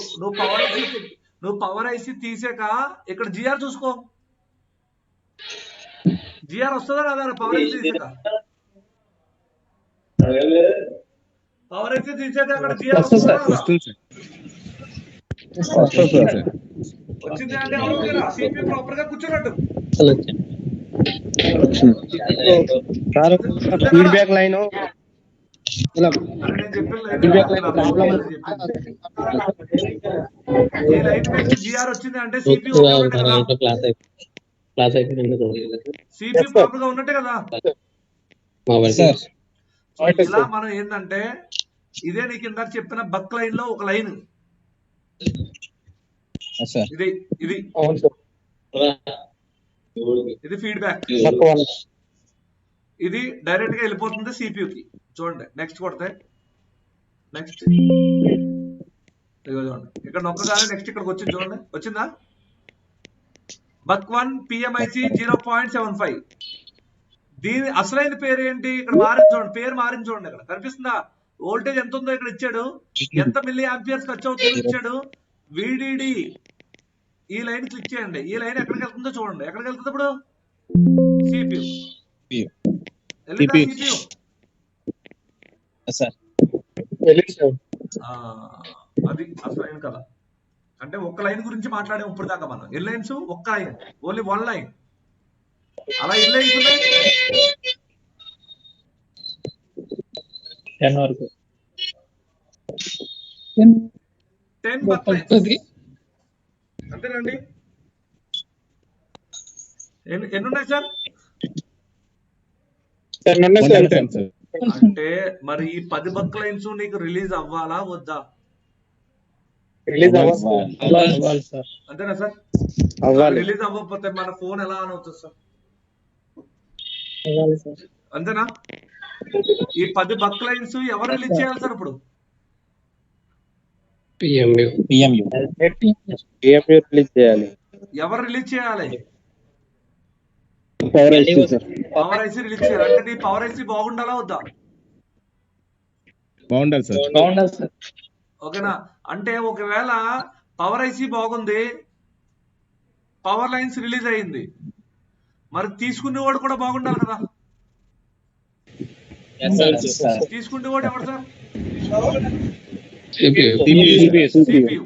నువ్వు పవర్ ఐసి తీసాక ఇక్కడ జిఆర్ చూసుకో, జిఆర్ వస్తుందా రాదా? పవర్ ఐసి తీసాక, పవర్ ఐసి తీసాక అక్కడ జిఆర్ వస్తుందా రాదా? వస్తుంది సార్. వస్తుంది సార్. వచ్చింది అంటే ఓకేనా? CPU ప్రాపర్ గా కూర్చున్నట్టు. సార్ ఫీడ్బ్యాక్ లైన్ ఇలా అరే నేను చెప్పిన ఫీడ్బ్యాక్ లైన్ లైన్ ప్రాబ్లం ఈ లైన్ మీద జిఆర్ వచ్చింది అంటే CPU CPU ప్రాపర్ గా ఉన్నట్టే కదా. సార్. సో ఇలా మనం ఏంటంటే ఇదే నీకు ఇందాక చెప్పిన బక్ లైన్ లో ఒక లైన్ ఎస్ సార్. ఇది ఇది అవును సార్. ఇది ఫీడ్బ్యాక్. ఇది డైరెక్ట్ గా వెళ్ళిపోతుంది CPU కి. చూడండి నెక్స్ట్ కొడితే, నెక్స్ట్ చూడండి ఇక్కడ నొక్కగానే నెక్స్ట్ ఇక్కడికి వచ్చింది చూడండి, వచ్చిందా? బక్ 1 PMIC 0.75. దీని అసలైన పేరు ఏంటి? ఇక్కడ మారింది చూడండి, పేరు మారింది చూడండి, ఇక్కడ కనిపిస్తుందా? వోల్టేజ్ ఎంత ఉందో ఇక్కడ ఇచ్చాడు, ఎంత మిల్లీ ఆంపియర్స్ ఖర్చు అవుతుందో ఇచ్చాడు. VDD ఈ లైన్ క్లిక్ చేయండి, ఈ లైన్ ఎక్కడికి వెళ్తుందో చూడండి. ఎక్కడికి వెళ్తుంది ఇప్పుడు? CPU. CPU yes sir. అది అసలైన కదా. అంటే ఒక్క లైన్ గురించి మాట్లాడాము ఇప్పుడు దాకా మనం. ఎన్ని లైన్స్? ఒక్క లైన్, ఓన్లీ 1 లైన్. అలా ఎన్ని లైన్స్ ఉన్నాయి? 10 వరకు. 10 బక్ లైన్స్ అంతేనండి. ఎన్ని ఉన్నాయి సార్? 1 time sir. అంటే మరి ఈ 10 బక్ లైన్స్ నీకు రిలీజ్ అవ్వాలా వద్దా? రిలీజ్ అవ్వాలి సార్. అంతేనా సార్? అవ్వాలి. రిలీజ్ అవ్వకపోతే మన ఫోన్ ఎలా ఆన్ అవుతుంది సార్? అవ్వాలి సార్. అంతేనా? ఈ 10 బక్ లైన్స్ ఎవరు రిలీజ్ చేయాలి సార్ ఇప్పుడు? PMU. రిలీజ్ చేయాలి. ఎవరు రిలీజ్ చేయాలి? Power IC sir. Power IC release చేయాలి. అంటే నీ పవర్ ఐసి బాగుండాలా వద్దా? బాగుండాలి సార్. బాగుండాలి సార్. ఓకేనా? అంటే ఒకవేళ పవర్ ఐసి బాగుంది, పవర్ లైన్స్ రిలీజ్ అయ్యింది, మరి తీసుకునేవాడు కూడా బాగుండాలి కదా. తీసుకునేవాడు ఎవరు సార్? CPU.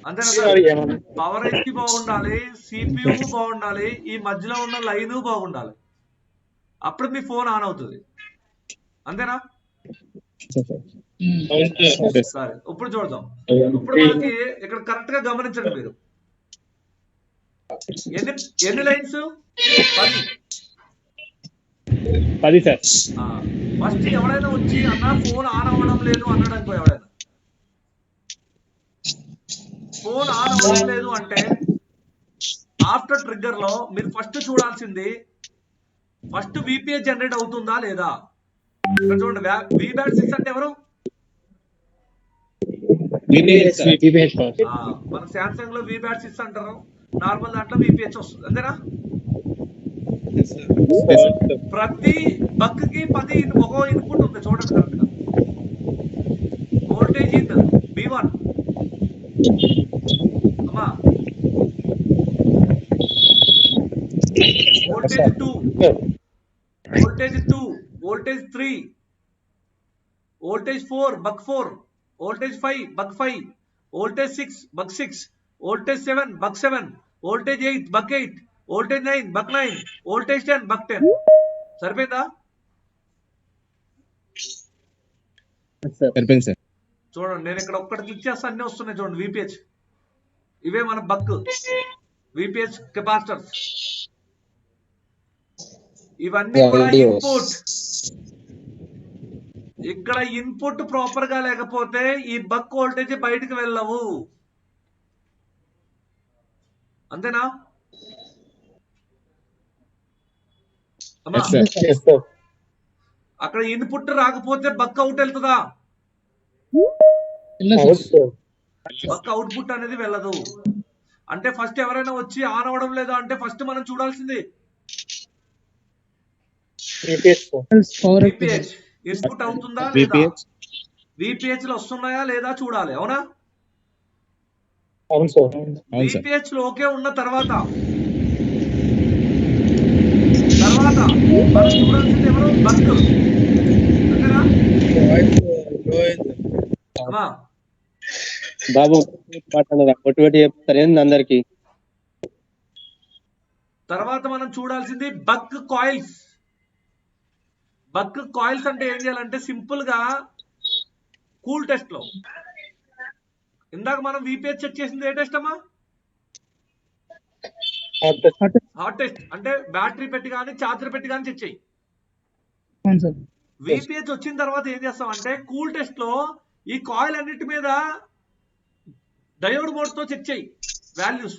అంతేనా సార్? పవర్ ఐసి బాగుండాలి, CPU బాగుండాలి, ఈ మధ్యలో ఉన్న లైన్ బాగుండాలి, అప్పుడు మీ ఫోన్ ఆన్ అవుతుంది. అంతేనా? సరే ఇప్పుడు చూద్దాం. ఇప్పుడు మనకి ఇక్కడ కరెక్ట్ గా గమనించండి మీరు, ఎన్ని లైన్స్? 10 సార్. ఫస్ట్ ఎవడైనా వచ్చి అన్న ఫోన్ ఆన్ అవ్వడం లేదు అన్నాడు అనుకో, ఎవడైనా ఫోన్ ఆన్ అవ్వడం లేదు అంటే ఆఫ్టర్ ట్రిగ్గర్ లో మీరు ఫస్ట్ చూడాల్సింది ఫస్ట్ విపిహెచ్ జనరేట్ అవుతుందా లేదా. ఇక్కడ చూడండి VBAT6 అంటే ఎవరు? VPH power. మన శాంసంగ్ లో VBAT6 అంటారు, నార్మల్ దాంట్లో VPH వస్తుంది అంతేనా. ప్రతి బక్ కి 10 ఒక ఇన్పుట్ ఉంది చూడండి కరెక్ట్ గా. వోల్టేజ్ ఇన్ V1 అమ్మా, వోల్టేజ్ 2, వోల్టేజ్ 2, వోల్టేజ్ 3, వోల్టేజ్ 4 బక్ 4, వోల్టేజ్ 5 బక్ 5, వోల్టేజ్ 6 బక్ 6, వోల్టేజ్ 7 బక్ 7, వోల్టేజ్ 8 బక్ 8, వోల్టేజ్ 9 బక్ 9, వోల్టేజ్ 10 బక్ 10. సరిపోయిందా? సరిపోయింది సార్. చూడండి నేను ఇక్కడ ఒక్కటి క్లిక్ చేస్తే అన్ని వస్తున్నాయి చూడండి. VPH ఇవే మన బక్ VPH కెపాసిటర్స్, ఇవన్నీ కూడా ఇన్పుట్. ఇక్కడ ఇన్పుట్ ప్రాపర్ గా లేకపోతే ఈ బక్ వోల్టేజ్ బయటికి వెళ్ళవు, అంతేనా అమ్మా. అక్కడ ఇన్పుట్ రాకపోతే బక్ అవుట్ వెళ్తుందా? బక్ అవుట్పుట్ అనేది వెళ్ళదు. అంటే ఫస్ట్ ఎవరైనా వచ్చి ఆన్ అవ్వడం లేదా అంటే ఫస్ట్ మనం చూడాల్సింది VPH ఇన్పుట్ అవుతుందా లేదా, VPH లో వస్తున్నాయా లేదా చూడాలి, అవునా. VPH లో ఓకే ఉన్న తర్వాత మనం చూడాల్సింది ఎవరు? బక్ అంతేనా అమ్మా. బాబు కొట్టుబెట్టి చెప్తారు ఏంది అందరికి. తర్వాత మనం చూడాల్సింది బక్ కాయిల్స్. బక్ కాయిల్స్ అంటే ఏం చేయాలంటే సింపుల్ గా కూల్ టెస్ట్ లో ఇందాక మనం VPH చెక్ చేసింది ఏ టెస్ట్ అమ్మా? Hot test. అంటే బ్యాటరీ పెట్టి కానీ చార్జర్ పెట్టి కానీ చెక్ చేయి. VPH వచ్చిన తర్వాత ఏం చేస్తాం అంటే కూల్ టెస్ట్ లో ఈ కాయిల్ అన్నిటి మీద డయోడ్ మోడ్ తో చెక్ చేయి వాల్యూస్,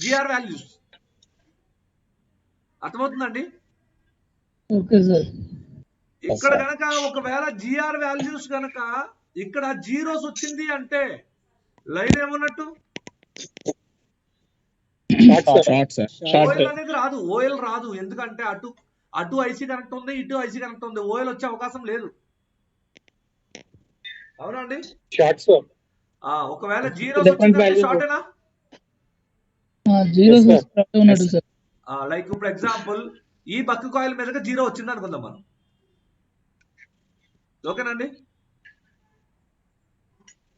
GR వాల్యూస్. అర్థమవుతుందండి? ఇక్కడ గనక ఒకవేళ GR వాల్యూస్ గనక ఇక్కడ జీరోస్ వచ్చింది అంటే లైన్ ఏమన్నట్టు? ఓఎల్ అనేది రాదు, ఓఎల్ రాదు. ఎందుకంటే అటు ఐసీ కనెక్ట్ ఉంది, ఇటు ఐసీ కనెక్ట్ ఉంది, ఓఎల్ వచ్చే అవకాశం లేదు, అవునా అండి. ఒకవేళ జీరోస్ వచ్చిందంటే షార్టేనా? లైక్ ఇప్పుడు ఎగ్జాంపుల్ ఈ బక్ కాయిల్ మీదకి 0 వచ్చింది అనుకుందాం మనం, ఓకేనండి.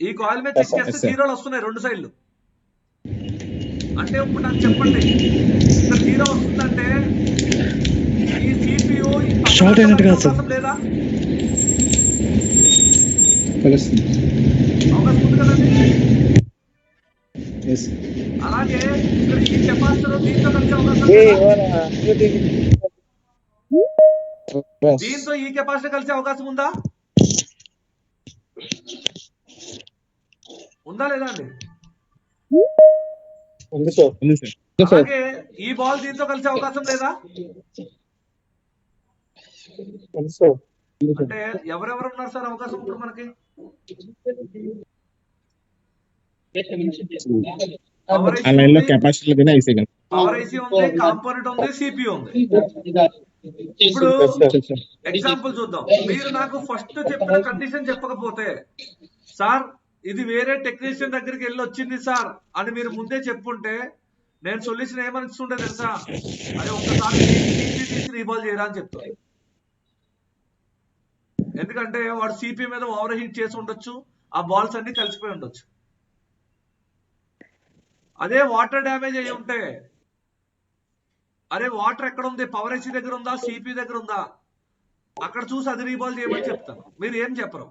ఈ కాయిల్ మీద చెక్ చేస్తే 0లు వస్తున్నాయి రెండు సైడ్లు. అంటే ఇప్పుడు నాకు చెప్పండి, ఇక్కడ 0 వస్తుందంటే ఈ CPU అవకాశం లేదా? అవకాశం ఉంది కదండి. అలాగే ఇక్కడ ఈ కెపాసిటర్ దీంతో కలిసే అవకాశం లేదా? దీంతో ఈ కెపాసిటర్ కలిసే అవకాశం ఉందా? ఉందా లేదా అండి? అలాగే ఈ బాల్ దీంతో కలిసే అవకాశం లేదా? అంటే ఎవరెవరు ఉన్నారు సార్ అవకాశం ఇప్పుడు మనకి? పవర్ ఐసీ ఉంది, కాంపోనెంట్ ఉంది, CPU ఉంది. ఇప్పుడు ఎగ్జాంపుల్ చూద్దాం. మీరు నాకు ఫస్ట్ చెప్పిన కండిషన్ చెప్పకపోతే సార్ ఇది వేరే టెక్నీషియన్ దగ్గరికి వెళ్ళి వచ్చింది సార్ అని మీరు ముందే చెప్పుంటే నేను సొల్యూషన్ ఏమని ఇస్తుంటే తెలుసా? అదే ఒక్కసారి తీసి రీబాల్ చేయరా అని చెప్తాను. ఎందుకంటే వాడు CPU మీద ఓవర్ హీట్ చేసి ఉండొచ్చు, ఆ బాల్స్ అన్ని కలిసిపోయి ఉండొచ్చు. అదే వాటర్ డ్యామేజ్ అయ్యి ఉంటే అరే వాటర్ ఎక్కడ ఉంది, పవర్ ఐసీ దగ్గర ఉందా, CPU దగ్గర ఉందా, అక్కడ చూసి అది రీబాల్ చేయమని చెప్తాను. మీరు ఏం చెప్పరు,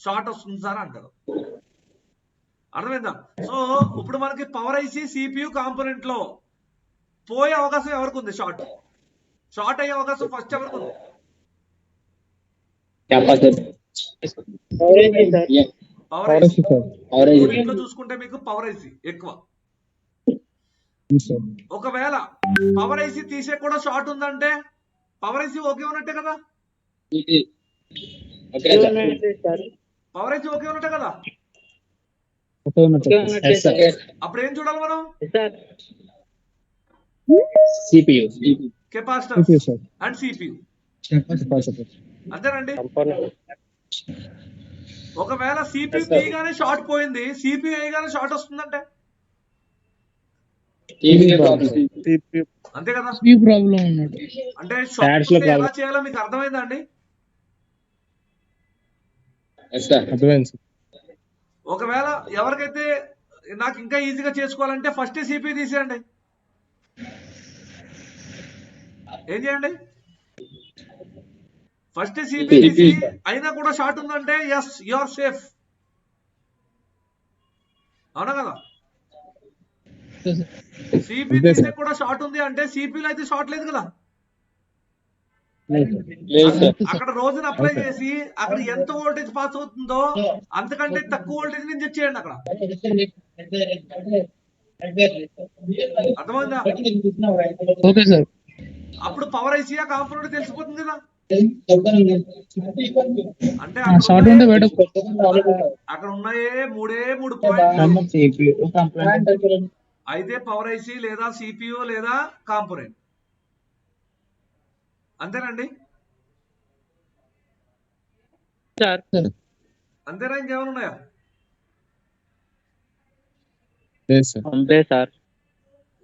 షార్ట్ వస్తుంది సార్ అంటారు. అర్థమైందా? సో ఇప్పుడు మనకి పవర్ ఐసీ CPU కాంపోనెంట్ లో పోయే అవకాశం ఎవరికి ఉంది? షార్ట్ అయ్యే అవకాశం ఫస్ట్ ఎవరికి ఉంది? Power Power IC IC, sir. మూడింట్లో చూసుకుంటే మీకు పవర్ ఐసీ ఎక్కువ. Yes, sir. ఒకవేళ పవర్ ఐసీ తీసే కూడా షార్ట్ ఉందంటే పవర్ ఐసీ ఓకే ఉన్నట్టే కదా, పవర్ ఐసీ ఓకే ఉన్నట్టే కదా. Okay ఉన్నట్టు. Yes, sir. అప్పుడు ఏం చూడాలి మనం? CPU. Capacitor CPU, sir. And CPU, Capacitor. అంతేనండి. కంపోనెంట్ ఒకవేళ సిపియు Yes, sir. తీయగానే షార్ట్ పోయింది, సిపియు వేయగానే షార్ట్ వస్తుందంటే అంతే కదా. CPU ప్రాబ్లం ఉన్నట్టు. అంటే Pads షార్ట్ లో ఉంటే ఎలా problem. చేయాలో మీకు అర్థమైందా అండి? అర్థమైంది, sir. ఒకవేళ ఎవరికైతే నాకు ఇంకా ఈజీగా చేసుకోవాలంటే ఫస్ట్ సిపియు తీసేయండి. ఏం చేయండి? ఫస్ట్ సిపియు తీసి అయినా కూడా షార్ట్ ఉందంటే ఎస్ యు ఆర్ సేఫ్, అవునా కదా. Yes, sir. సిపియు అంతే, తీసే sir. కూడా షార్ట్ ఉంది అంటే సిపియులో అయితే షార్ట్ లేదు కదా. Yes, sir. లేదు సార్. అక్కడ రోజున అప్లై Okay. చేసి అక్కడ ఎంత వోల్టేజ్ పాస్ అవుతుందో అంతకంటే తక్కువ వోల్టేజ్ నుంచి చెక్ చేయండి అక్కడ. అర్థమైందా? Okay sir. అప్పుడు పవర్ ఐసీయా కాంపోనెంట్ తెలిసిపోతుంది కదా. అంటే షార్ట్ ఉంటే బయట అక్కడ ఉన్నాయే మూడు పాయింట్లు, అయితే పవర్ ఐసీ లేదా సిపియు లేదా కాంపోనెంట్, అంతేనండి. అంతేనా, ఇంకేమైనా ఉన్నాయా? అంతే సార్.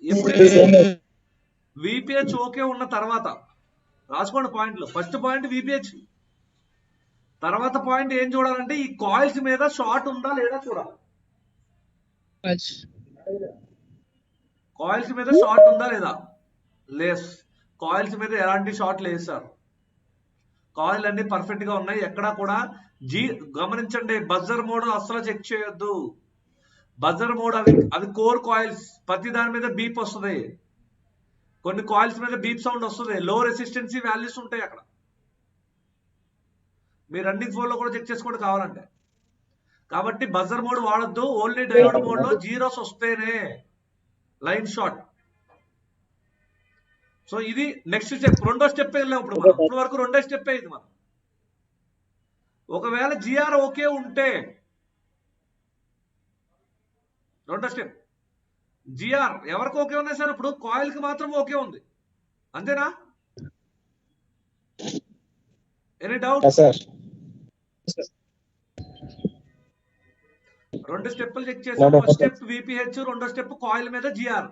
ఎప్పుడైతే విపిహెచ్ ఓకే ఉన్న తర్వాత రాసుకోండి పాయింట్లు. ఫస్ట్ పాయింట్ విపిహెచ్, తర్వాత పాయింట్ ఏం చూడాలంటే ఈ కాయిల్స్ మీద షార్ట్ ఉందా లేదా చూడాలి. కాయిల్స్ మీద షార్ట్ ఉందా లేదా? లేస్. కాయిల్స్ మీద ఎలాంటి షార్ట్ లేదు సార్. కాయిల్ అన్ని పర్ఫెక్ట్ గా ఉన్నాయి, ఎక్కడా కూడా గమనించండి, బజర్ మోడ్ అస్సలు చెక్ చేయొద్దు. బజర్ మోడ్ అవి కోర్ కాయిల్స్, ప్రతి దాని మీద బీప్ వస్తుంది, కొన్ని కాయిల్స్ మీద బీప్ సౌండ్ వస్తుంది, లో రెసిస్టెన్సీ వాల్యూస్ ఉంటాయి అక్కడ. మీ రన్నింగ్ ఫోన్ లో కూడా చెక్ చేసుకోండి కావాలంటే. కాబట్టి బజర్ మోడ్ వాడొద్దు, ఓన్లీ డయోడ్ మోడ్ లో జీరోస్ వస్తేనే లైన్ షార్ట్. సో ఇది నెక్స్ట్ స్టెప్, రెండో స్టెప్ వెళ్ళాం ఇప్పుడు మనం. ఇప్పుడు వరకు రెండో స్టెప్ అయింది మనం. ఒకవేళ జిఆర్ ఓకే ఉంటే రెండో స్టెప్, జిఆర్ ఎవరికి ఓకే ఉన్నాయి సార్? ఇప్పుడు కాయిల్ కి మాత్రం ఓకే ఉంది, అంతేనా? Any doubt? రెండు స్టెప్పులు చెక్ చేసాం. ఫస్ట్ స్టెప్ విపిహెచ్, రెండో స్టెప్ కాయిల్ మీద జిఆర్.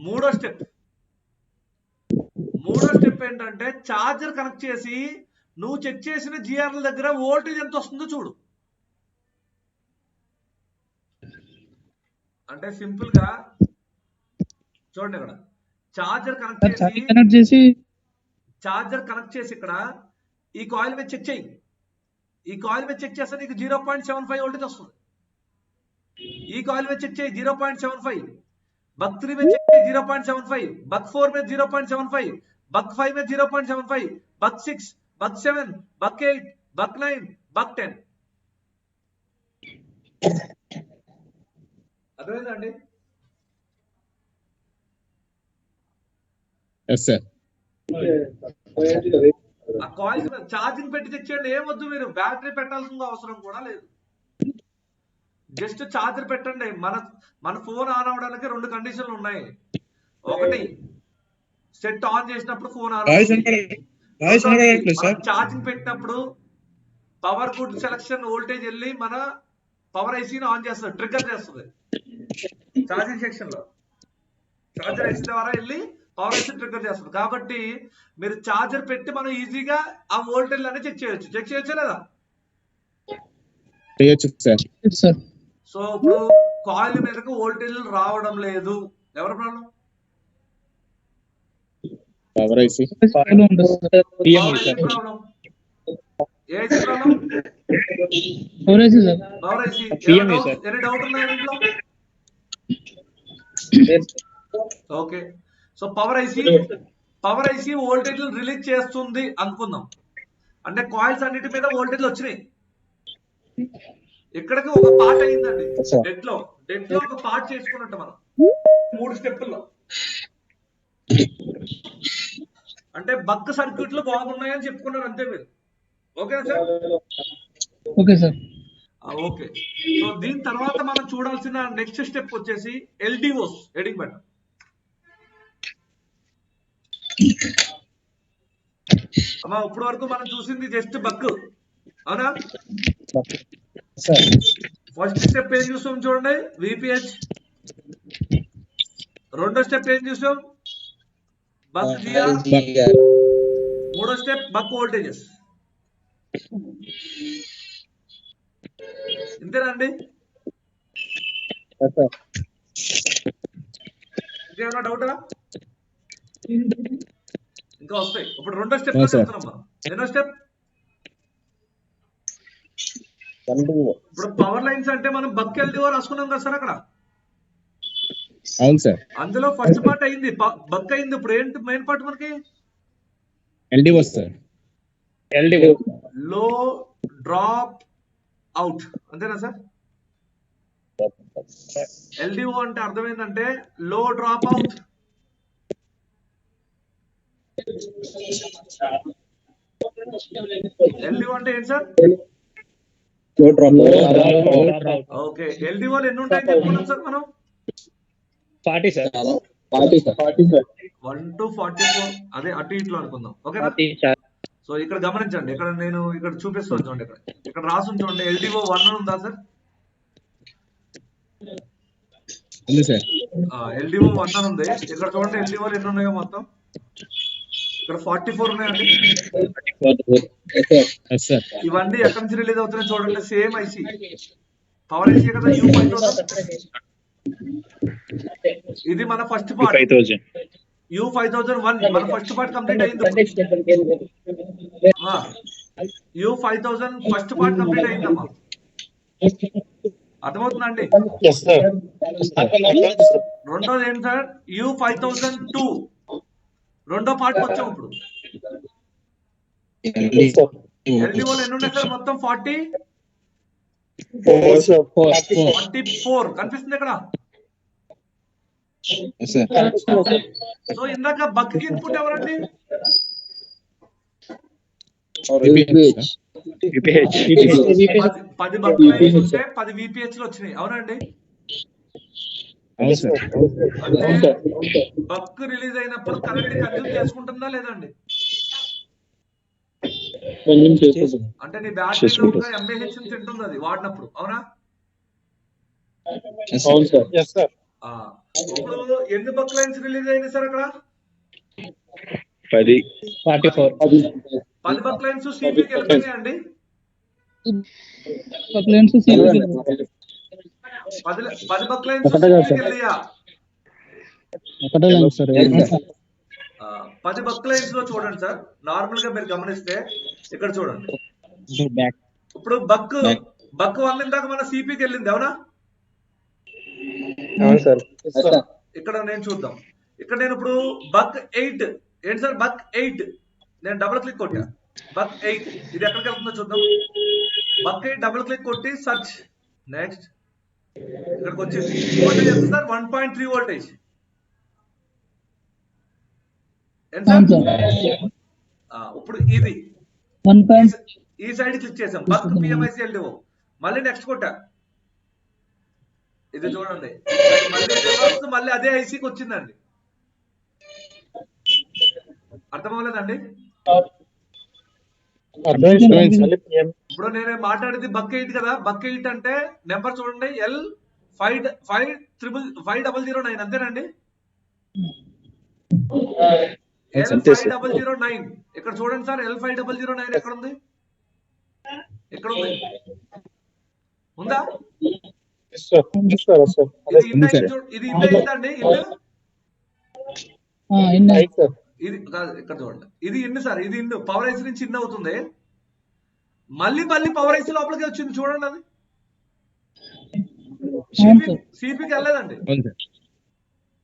మూడో స్టెప్ ఏంటంటే చార్జర్ కనెక్ట్ చేసి నువ్వు చెక్ చేసిన జిఆర్ల దగ్గర వోల్టేజ్ ఎంత వస్తుందో చూడు. అంటే సింపుల్ గా చూడండి, ఇక్కడ చార్జర్ కనెక్ట్ చేసి ఇక్కడ ఈ కాయిల్ మీద చెక్ చేయి. ఈ కాయిల్ మీద చెక్ చేస్తే నీకు 0.75 వోల్టేజ్ వస్తుంది. ఈ కాయిల్ మీద చెక్ చేయి 0.75, బక్ 3 మీద చెక్ చేయి 0.75, బక్ 4 మీద 0.75, బక్ 5 మీద 0.75, బక్ 6, బక్ 7, బక్ 8, బక్ 9, బక్ 10. అర్థమైందండి? ఆ కాయిల్స్ మీద ఛార్జింగ్ పెట్టి చెక్ చేయండి, ఏమొద్దు, మీరు బ్యాటరీ పెట్టాల్సిన అవసరం కూడా లేదు. జస్ట్ ఛార్జర్ పెట్టండి. మన ఫోన్ ఆన్ అవడానికి రెండు కండిషన్లు ఉన్నాయి. ఒకటి, సెట్ ఆన్ చేసినప్పుడు ఫోన్ ఆన్ అవుతుంది. ఛార్జింగ్ పెట్టినప్పుడు పవర్ గుడ్ సెలక్షన్ వోల్టేజ్ వెళ్ళి మన పవర్ ఐసీని ఆన్ చేస్తుంది, ట్రిగ్గర్ చేస్తుంది. ఛార్జింగ్ సెక్షన్ లో ఛార్జర్ ఐసీ ద్వారా వెళ్ళి పవర్ ఐసీ ట్రిగ్గర్ చేస్తుంది. కాబట్టి మీరు ఛార్జర్ పెట్టి మనం ఈజీగా ఆ వోల్టేజ్ అన్ని చెక్ చేయొచ్చు లేదా? సో ఇప్పుడు కాయిల్ మీదకు వోల్టేజ్ రావడం లేదు, ఎవరి ప్రాబ్లం? Power IC problem. ఏ problem? Power IC. Any doubt ఉన్నాయా ఇంట్లో? Okay. So power IC voltage release చేస్తుంది అనుకుందాం. అంటే కాయిల్స్ అన్నిటి మీద వోల్టేజ్ వచ్చినాయి, ఇక్కడికి ఒక పార్ట్ అయిందండి. sir. డెడ్ లో ఒక పార్ట్ చేసుకున్నట్టు మనం 3 స్టెప్పుల్లో. అంటే బక్ సర్క్యూట్లు బాగున్నాయని చెప్పుకున్నారు అంతే మీరు. ఓకేనా sir? Okay sir. Okay. So దీని తర్వాత మనం చూడాల్సిన నెక్స్ట్ స్టెప్ వచ్చేసి ఎల్డిఓస్, హెడింగ్ బటన్. అమ్మా ఇప్పటి వరకు మనం చూసింది జస్ట్ బక్, అవునా? ఫస్ట్ స్టెప్ ఏం చూసాం చూడండి, విపిహెచ్. రెండో స్టెప్ ఏం చూసాం, బక్ జిఆర్. మూడో స్టెప్ బక్ వోల్టేజెస్. ఇంతేనండి? ఇంకేమైనా డౌటా? ఇంకా వస్తాయి. ఇప్పుడు రెండో స్టెప్ లో చెప్తున్నాం మనం. ఎన్నో స్టెప్? ఇప్పుడు పవర్ లైన్స్ అంటే మనం బక్ ఎల్డిఓ రాసుకున్నాం కదా సార్ అక్కడ. అవును సార్. అందులో ఫస్ట్ పార్ట్ అయింది, బక్ అయింది. ఇప్పుడు ఏంటి మెయిన్ పార్ట్ మనకి? LDO sir. ఎల్డిఓ లో డ్రాప్ అవుట్, అంతేనా సార్? ఎల్డిఓ అంటే అర్థం ఏంటంటే లో డ్రాప్ అవుట్. ఎల్డిఓ అంటే ఏంటి సార్? ఓకే. ఎల్డిఓలు ఎన్ని ఉంటాయని చెప్పుకున్నాం సార్ మనం? 40 సార్. 1 to 44, అదే అటు ఇట్లు అనుకుందాం. ఓకేనా? సో ఇక్కడ గమనించండి, ఇక్కడ నేను ఇక్కడ చూపిస్తాను చూడండి. ఇక్కడ రాసు చూడండి, ఎల్డిఓ 1 అని ఉందా సార్? ఎల్డిఓ 1 అని ఉంది. ఇక్కడ చూడండి ఎల్డిఓలు ఎన్ని ఉన్నాయో మొత్తం. ఇక్కడ 44 ఉన్నాయండి. ఇవన్నీ ఎక్కడి నుంచి రిలీజ్ అవుతున్నాయి చూడండి. సేమ్ ఐసీ, పవర్ ఐసీ కదా, U5000. ఇది మన ఫస్ట్ పార్ట్, U5001. మన ఫస్ట్ పార్ట్ కంప్లీట్ అయింది. U5000 ఫస్ట్ పార్ట్ కంప్లీట్ అయిందమ్మా. అర్థమవుతుందండి? రెండోది ఏంటి సార్? U5002 రెండో పార్ట్ వచ్చాం. ఇప్పుడు ఎల్డిఓలు ఎన్ని ఉన్నాయి సార్ మొత్తం? 44 కనిపిస్తుంది ఇక్కడ. సో ఇందాక బక్ కి ఇన్పుట్ ఎవరండి? 10 బక్ లైన్స్ ఉంటే 10 విపిహెచ్ లు వచ్చినాయి, అవునండి? అంటే బక్ రిలీజ్ అయినప్పుడు కరెంట్ కన్జ్యూమ్ చేసుకుంటుందా లేదండి? అంటే నీ బ్యాటరీలో ఉన్న ఎంఏహెచ్ తింటుంది అది వాడినప్పుడు, అవునా? ఇప్పుడు ఎన్ని బక్ లైన్స్ రిలీజ్ అయినాయి సార్ అక్కడ? 10 బక్ లైన్స్ సిపికి వెళ్తున్నాయి అండి. 10 బక్ లైన్స్ సిపికి వెళ్ళియా? 10 బక్ లైన్స్ లో చూడండి సార్, నార్మల్ గా మీరు గమనిస్తే ఇక్కడ చూడండి. ఇప్పుడు బక్ 1 ఇందాక మన సిపికి వెళ్ళింది, అవునా? ఇక్కడ నేను చూద్దాం. ఇక్కడ నేను ఇప్పుడు బక్ 8 ఏంటి సార్? బక్ 8 నేను డబుల్ క్లిక్ కొట్టా. బక్ 8 ఇది ఎక్కడికి వెళ్తుందో చూద్దాం. బక్ 8 డబుల్ క్లిక్ కొట్టి సర్చ్, నెక్స్ట్ ఇక్కడికి వచ్చింది. వోల్టేజ్ ఎంత సార్? 1.3 వోల్టేజ్. ఇప్పుడు ఇది ఈ సైడ్ క్లిక్ చేసాం, బక్ పిఎంఐసి ఎల్డిఓ. మళ్ళీ నెక్స్ట్ కొట్టా, ఇది చూడండి. మళ్ళీ అదే ఐసీకి వచ్చిందండి. అర్థమవలేదండి? ఇప్పుడు నేను మాట్లాడేది బక్ 8 కదా. బక్ 8 అంటే నెంబర్ చూడండి, L5009, అంతేనండి? L5009 ఇక్కడ చూడండి సార్. L5009 ఎక్కడ ఉంది? ఎక్కడ ఉంది? ఉందా? ఇది ఇన్ అయిందండి. ఇది కాదు, ఇక్కడ చూడండి. ఇది ఇన్ సార్, ఇది ఇన్. పవర్ ఐసీ నుంచి ఇన్ అవుతుంది. మళ్ళీ పవర్ ఐసీ లోపలికి వచ్చింది చూడండి. అది సిపికి వెళ్ళలేదండి.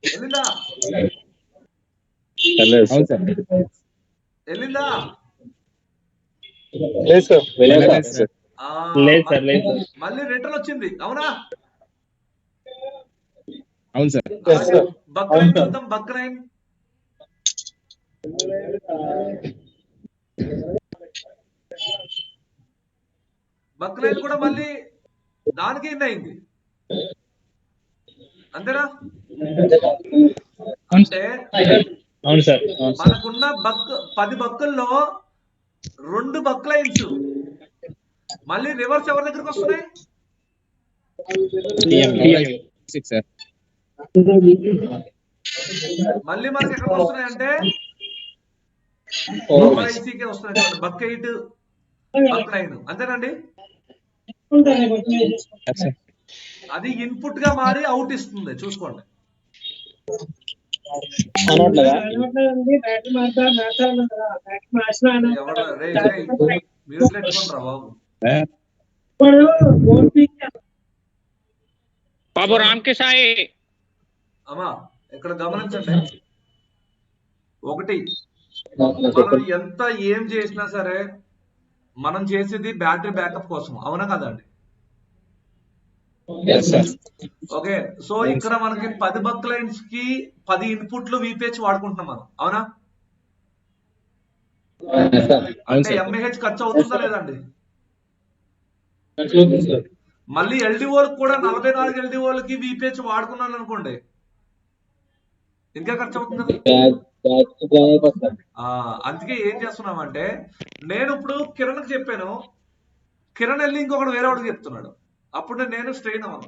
వెళ్ళిందా? వెళ్ళిందా? ఆ, లేదు సార్, లేదు సార్. మళ్ళీ రిటర్న్ వచ్చింది, అవునా? అవును సార్. అలాగే బక్రైన్ చూద్దాం. బక్రైన్ బక్రైన్ కూడా మళ్ళీ దానికి ఇన్ అయింది, అంతేనా? అంటే అవును సార్. మనకున్న 10 బక్కుల్లో 2 బక్ లైన్స్ మళ్ళీ రివర్స్ ఎవరి దగ్గరికి వస్తున్నాయి? Six sir. మళ్ళీ మనకి ఎక్కడికి వస్తున్నాయి అంటే పవర్ ఐసీకే వస్తున్నాయి. చూడండి, బక్ 8 బక్ 9, అంతేనండి? Yes, sir. అది ఇన్పుట్ గా మారి అవుట్ ఇస్తుంది, చూసుకోండి. అనట్లేదా? ఎవరు రే రే మ్యూట్ పెట్టుకుంటారా బాబు? బాబు రామ్కి సాయి. అమ్మా ఇక్కడ గమనించండి, ఒకటి, మనం ఎంత ఏం చేసినా సరే మనం చేసేది బ్యాటరీ బ్యాకప్ కోసం, అవునా కదండి? Yes, sir. ఓకే, సో ఇక్కడ మనకి 10 బక్ లైన్స్ కి 10 ఇన్పుట్లు VPH వాడుకుంటున్నాం మనం, అవునా? అంటే ఎంఏహెచ్ ఖర్చు అవుతుందా లేదండి? మళ్ళీ ఎల్డిఓలకు కూడా 44 ఎల్డిఓలకి VPH వాడుకున్నాను అనుకోండి, ఇంకా ఖర్చు అవుతుంది కదా. అందుకే ఏం చేస్తున్నామంటే, నేను ఇప్పుడు కిరణ్కి చెప్పాను, కిరణ్ వెళ్ళి ఇంకొకటి వేరే వాడికి చెప్తున్నాడు, అప్పుడు నేను స్ట్రెయిన్ అవ్వను.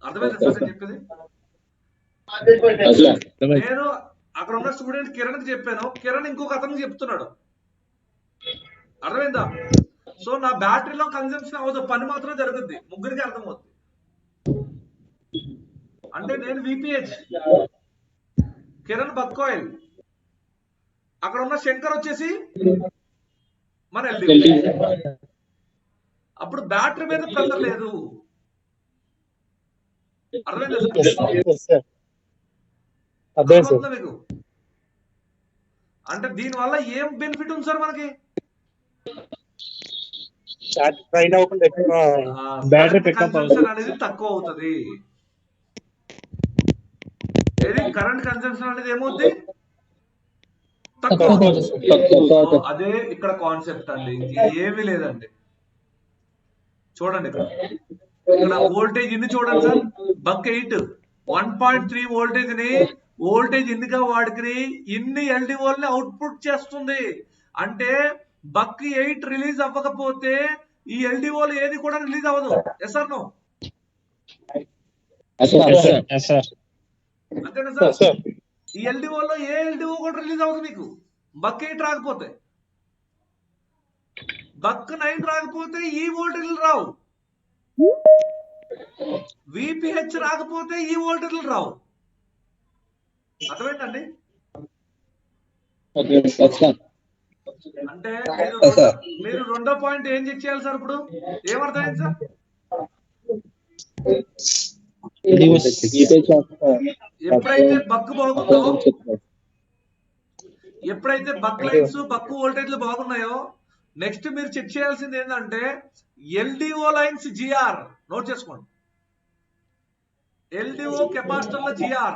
అర్థమైంది సార్ నేను చెప్పేది? నేను అక్కడ ఉన్న స్టూడెంట్ కిరణ్ కి చెప్పాను, కిరణ్ ఇంకొక అతనికి చెప్తున్నాడు, అర్థమైందా? సో నా బ్యాటరీలో కన్జంప్షన్ అవ్వదు, పని మాత్రం జరుగుద్ది, ముగ్గురికి అర్థమవుతుంది. అంటే నేను VPH, కిరణ్ బక్కాయిల్, అక్కడ ఉన్న శంకర్ వచ్చేసి మన LD. అప్పుడు బ్యాటరీ మీద ప్రెషర్ లేదు, అర్థమైందా సార్? అర్థమవుతుందా మీకు? అంటే దీనివల్ల ఏం బెనిఫిట్ ఉంది సార్ మనకి? బ్యాటరీ పికప్ కన్సంప్షన్ అనేది తక్కువ అవుతుంది. ఏది కరెంట్ కన్సంప్షన్ అనేది ఏమవుతుంది? తక్కువ. అదే ఇక్కడ కాన్సెప్ట్ అండి, ఏమీ లేదండి. చూడండి ఇక్కడ వోల్టేజ్ ఇన్ని చూడండి సార్, బక్ 8 1.3 వోల్టేజ్ ని వోల్టేజ్ ఇన్నిగా వాడుకుని ఇన్ని ఎల్డిఓల్ని అవుట్పుట్ చేస్తుంది. అంటే బక్ 8 రిలీజ్ అవ్వకపోతే ఈ ఎల్డిఓలు ఏది కూడా రిలీజ్ అవ్వదు. Yes or no? అంతేనా సార్? ఈ ఎల్డిఓలో ఏ ఎల్డిఓ కూడా రిలీజ్ అవ్వదు మీకు, బక్ 8 రాకపోతే. బక్ 9 రాకపోతే ఈ వోల్టేజ్లు రావు, VPH రాకపోతే ఈ వోల్టేజ్లు రావు. అర్థమైందండి? అంటే మీరు రెండో పాయింట్ ఏం చెక్ చేయాలి సార్? ఇప్పుడు ఏమర్థమైంది సార్? ఎప్పుడైతే బక్ బాగుందో, ఎప్పుడైతే బక్ లైన్స్ బక్ వోల్టేజ్లు బాగున్నాయో, నెక్స్ట్ మీరు చెక్ చేయాల్సింది ఏంటంటే LDO లైన్స్ GR. నోట్ చేసుకోండి, LDO కెపాసిటర్ల GR,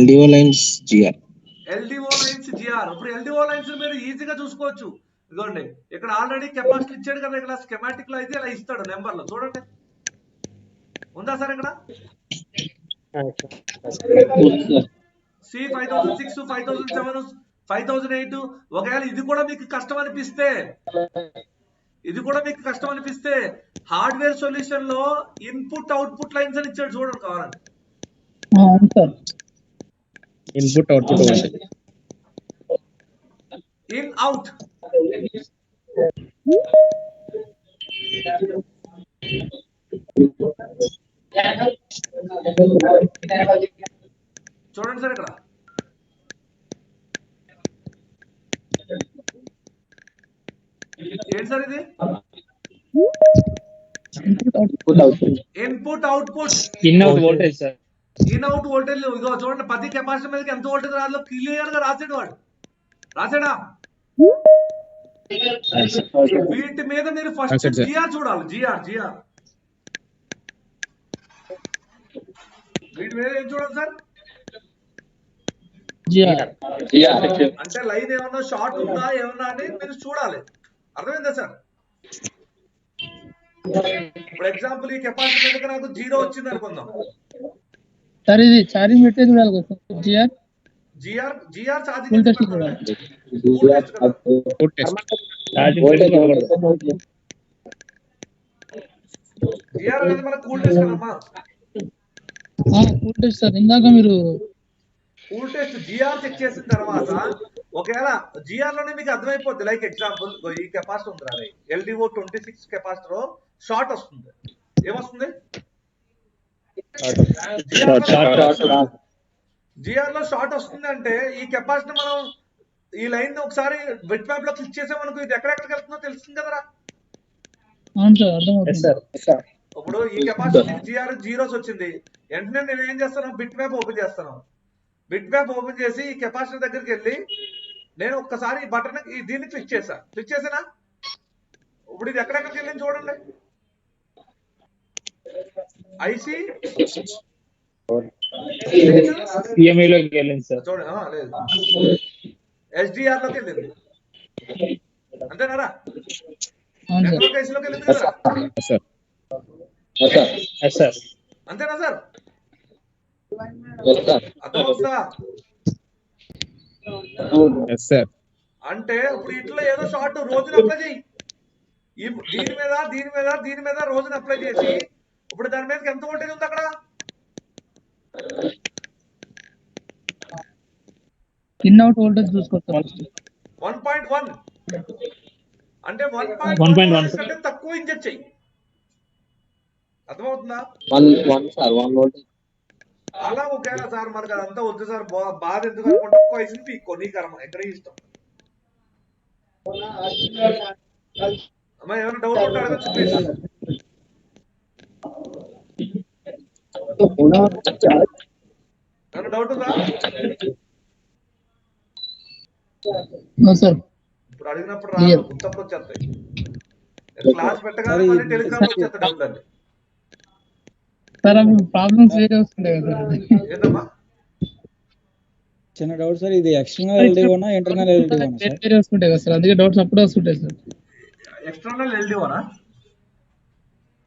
LDO లైన్స్ GR. ఇప్పుడు LDO లైన్స్ మీరు ఈజీగా చూసుకోవచ్చు. ఇదిగోండి, ఇక్కడ ఆల్రెడీ కెపాసిటర్ ఇచ్చాడు కదా, ఇక్కడ స్కెమాటిక్ లో అయితే ఇలా ఇస్తాడు నెంబర్లు, చూడండి, ఉందా సార్ ఇక్కడ? C5006, 5007, 5008. ఒకవేళ ఇది కూడా మీకు కష్టం అనిపిస్తే హార్డ్వేర్ సొల్యూషన్ లో ఇన్పుట్ అవుట్పుట్ లైన్స్ అని ఇచ్చాడు, చూడండి కావాలంటే. Input output in out. చూడండి సార్ ఇక్కడ ఏంటి సార్ ఇది? Input output, in out voltage sir. In out voltage. ఇదిగో చూడండి, 10 కెపాసిటర్ మీదకి ఎంత వోల్టేజ్ రాదో క్లియర్ గా రాసాడు వాడు. రాసాడా? వీటి మీద మీరు ఫస్ట్ రాశాడు సార్. జిఆర్ చూడాలి. జిఆర్ వీటి మీద ఏం చూడాలి సార్? అంటే లైన్ ఏమన్నా షార్ట్ ఉందా ఏమన్నా అని మీరు చూడాలి. అర్థమైందా సార్? ఇప్పుడు ఎగ్జాంపుల్ ఈ కెపాసిటీ మీద నాకు 0 వచ్చింది అనుకుందాం. సార్ ఇది ఛార్జింగ్ పెట్టే చూడాలి కదా GR GR charging full test చూడాలి. Full test. జిఆర్ అనేది మన కూల్ టెస్ట్ కదమ్మా. Full test sir. ఇందాక మీరు కూల్ టెస్ట్ జిఆర్ చెక్ చేసిన తర్వాత ఒకవేళ జిఆర్ లోనే మీకు అర్థమైపోద్ది. లైక్ ఎగ్జాంపుల్ ఈ కెపాసిటర్ ఉంది రా, LDO 26 కెపాసిటర్ షార్ట్ వస్తుంది. ఏమొస్తుంది? జిఆర్ లో షార్ట్ వస్తుంది అంటే ఈ కెపాసిటర్ మనం ఈ లైన్ ఒకసారి బిట్ మ్యాప్ లో క్లిక్ చేసామనుకో ఇది ఎక్కడెక్కడికి వెళ్తుందో తెలుస్తుంది కదరా. అవును సార్ అర్థమవుతుంది. ఇప్పుడు ఈ కెపాసిటీ జిఆర్ 0 వచ్చింది. వెంటనే నేను ఏం చేస్తాను? బిట్ మ్యాప్ ఓపెన్ చేస్తాను. బిట్ మ్యాప్ ఓపెన్ చేసి ఈ కెపాసిటర్ దగ్గరికి వెళ్ళి నేను ఒక్కసారి ఈ బటన్ దీన్ని క్లిక్ చేసానా? ఇప్పుడు ఇది ఎక్కడెక్కడికి వెళ్ళి చూడండి. ఐసి CMA లోకి వెళ్ళింది సార్. చూడండి. లేదు, SDR లోకి వెళ్ళింది. అంతేనారా? అవును సార్. నెట్వర్క్ ఐసీలోకి వెళ్ళింది కదా? సార్ అంతేనా సార్? అర్థమవుతుందా? సార్ అంటే ఇప్పుడు ఇట్లా ఏదో షార్ట్ రోజున అప్లై చేయి. దీని మీద రోజున అప్లై చేసి ఇప్పుడు దాని మీద ఎంత వోల్టేజ్ ఉంది అక్కడ? ఇన్ అవుట్ వోల్టేజ్ చూసుకోవచ్చు. 1.1 అంటే 1.1 కంటే తక్కువ ఇంజెక్ట్ చెయ్యి. అర్థమవుతుందా? అలా ఒకేలా సార్ మనకు అదంతా వద్దు సార్, బాధ ఎందుకు అనుకుంటే వయసుని పీక్కో, నీ కర్మ, ఎక్కడ ఇష్టం. అమ్మా ఏమైనా డౌట్ ఉంటే అడగచ్చు ప్లీజ్. ఏమైనా డౌట్ ఉందా? సార్ ఇప్పుడు అడిగినప్పుడు రాదు, గుర్తప్పుడు వచ్చేస్తాయి. క్లాస్ పెట్టగానే మళ్ళీ టెలిగ్రామ్ వచ్చేస్తాడు డౌట్ అండి. సార్ అప్పుడు ప్రాబ్లమ్స్ వేరే వస్తుంటాయి కదా సార్. ఏంటమ్మా? చిన్న డౌట్ సార్, ఇది ఎక్స్టర్నల్ ఎల్డిఓనా ఇంటర్నల్ ఎల్డిఓనా సార్? వేరే వస్తుంటాయి కదా సార్, అందుకే డౌట్స్ అప్పుడే వస్తుంటాయి సార్. ఎక్స్టర్నల్ ఎల్డిఓనా?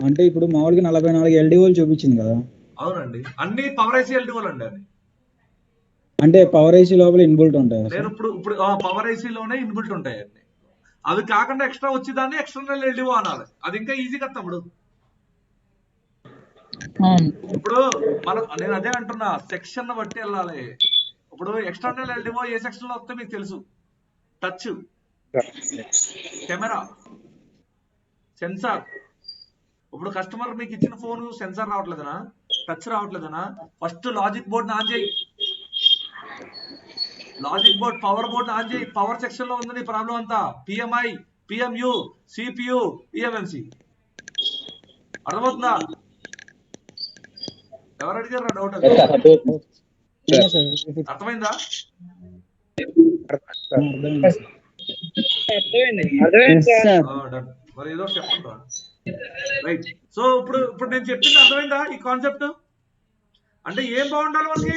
అంటే ఇప్పుడు మామూలుగా 44 ఎల్డిఓలు చూపించింది కదా. అవునండి, అన్ని పవర్ ఐసీ ఎల్డిఓలు అండి. అది అంటే పవర్ ఐసీ లోపల ఇన్బుల్ట్ ఉంటాయి. నేను ఇప్పుడు పవర్ ఐసీలోనే ఇన్బుల్ట్ ఉంటాయి అండి. అవి కాకుండా ఎక్స్ట్రా వచ్చేదాన్ని ఎక్స్టర్నల్ ఎల్డిఓ అనాలి. అది ఇంకా ఈజీ కదా తమ్ముడు. ఇప్పుడు నేను అదే అంటున్నా, సెక్షన్ బట్టి వెళ్ళాలి. ఇప్పుడు ఎక్స్టర్నల్ ఎల్డిఓ ఏ సెక్షన్ లో వస్తే మీకు తెలుసు. Touch, camera, sensor. ఇప్పుడు కస్టమర్ మీకు ఇచ్చిన ఫోన్ సెన్సార్ రావట్లేదనా, టచ్ రావట్లేదనా, ఫస్ట్ లాజిక్ బోర్డ్ ఆన్ చేయి. Logic board, power board on చేయి. పవర్ సెక్షన్ లో ఉంది నీ ప్రాబ్లం అంతా. PMI, PMU, CPU, EMMC. అర్థమవుతుందా? ఎవరు అడిగారు డౌట్? అర్థమైందా? మరి ఏదో చెప్పండి. రైట్. సో ఇప్పుడు నేను చెప్పింది అర్థమైందా ఈ కాన్సెప్ట్? అంటే ఏం బాగుండాలి మనకి?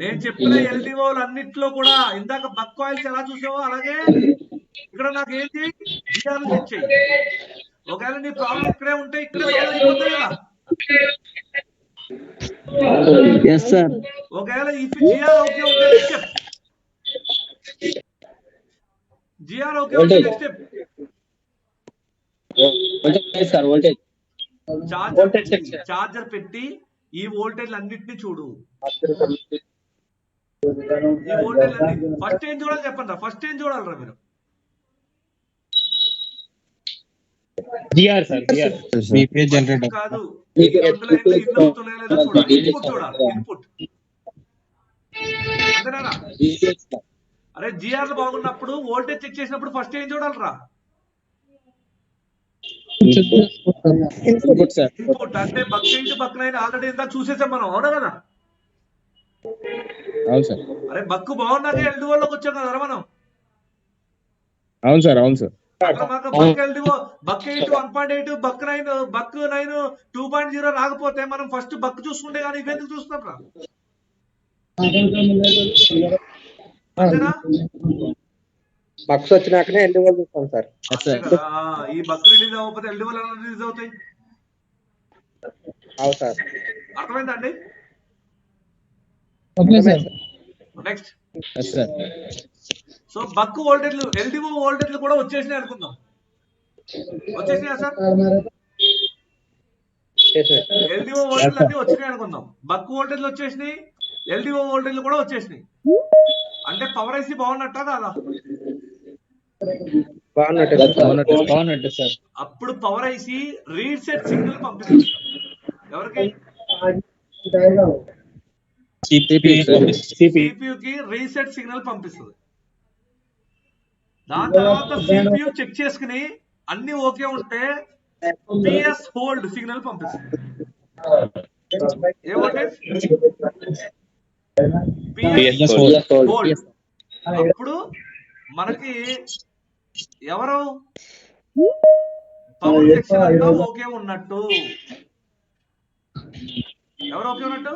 నేను చెప్పిన ఎల్డిఓలు అన్నిట్లో కూడా ఇందాక బక్ కాయిల్స్ ఎలా చూసావో అలాగే ఇక్కడ నాకు ఏంటి జిఆర్ చెక్ చేయి. ఒకవేళ నీ ప్రాబ్లం ఇక్కడే ఉంటే ఇక్కడే సాల్వ్ అయిపోతుంది కదా. ఒకవేళ ఇఫ్ జిఆర్ ఓకే ఉంటే నెక్స్ట్ స్టెప్. జిఆర్ ఓకే ఉంటే నెక్స్ట్ స్టెప్ చార్జర్ పెట్టి ఈ వోల్టేజ్ అన్నిటిని చూడు. ఈ వోల్టేజ్ అన్ని ఫస్ట్ ఏం చూడాలి చెప్పండి. ఫస్ట్ ఏం చూడాలరా మీరు? GR sir, GR BPS generator కాదు, అందులో అయితే ఇన్ అవుతున్నాయో లేదో చూడాలి. ఇన్పుట్ చూడాలి, ఇన్పుట్. అంతేనా? అరే జిఆర్ బాగున్నప్పుడు వోల్టేజ్ చెక్ చేసినప్పుడు ఫస్ట్ ఏం చూడాలరా? ఇన్పుట్. అంటే బక్ 8 బక్ 9 ఆల్రెడీ ఇంత చూసేసాం మనం, అవునా కదా? అవును సార్. అరే బక్కు బాగున్నాక ఎల్డిఓ లోకి వచ్చాం కదా మనం. అవును సార్. అవును సార్. అక్కడ మాకు బక్ ఎల్డిఓ బక్ 8 1.8 బక్ 9 బక్ 9 2.0 రాకపోతే మనం ఫస్ట్ బక్ చూసుకుంటే కానీ ఇవెందుకు చూస్తున్నాం రా? అంతేనా? బక్స్ వచ్చినాకనే ఎల్డిఓ చూస్తాం సార్. అంతే కదా. ఈ బక్ రిలీజ్ అవ్వకపోతే ఎల్డిఓ ఎలా రిలీజ్ అవుతాయి? అవును సార్. అర్థమైందండి? Okay sir. Next. Yes sir. So buck వోల్టేజ్లు ఎల్డిఓ వోల్టేజ్లు కూడా వచ్చేసినాయి అనుకుందాం. వచ్చేసినాయా సార్? ఎల్డిఓ వోల్టేజ్లు అన్ని వచ్చినాయి అనుకుందాం. బక్ వోల్టేజ్లు వచ్చేసినాయి, ఎల్డిఓ వోల్టేజ్లు కూడా వచ్చేసినాయి. అంటే పవర్ ఐసీ బాగున్నట్టా కాదా? బాగున్నట్టు సార్. అప్పుడు పవర్ ఐసీ రీసెట్ సిగ్నల్ పంపిస్తుంది. ఎవరికి? CPU కి రీసెట్ సిగ్నల్ పంపిస్తుంది. దాని తర్వాత CPU చెక్ చేసుకుని అన్ని ఓకే ఉంటే PS హోల్డ్ సిగ్నల్ పంపిస్తుంది. ఏ వోల్టేజ్? PS hold. అప్పుడు మనకి ఎవరు పవర్ సెక్షన్ అంతా ఓకే ఉన్నట్టు. ఎవరు ఓకే ఉన్నట్టు?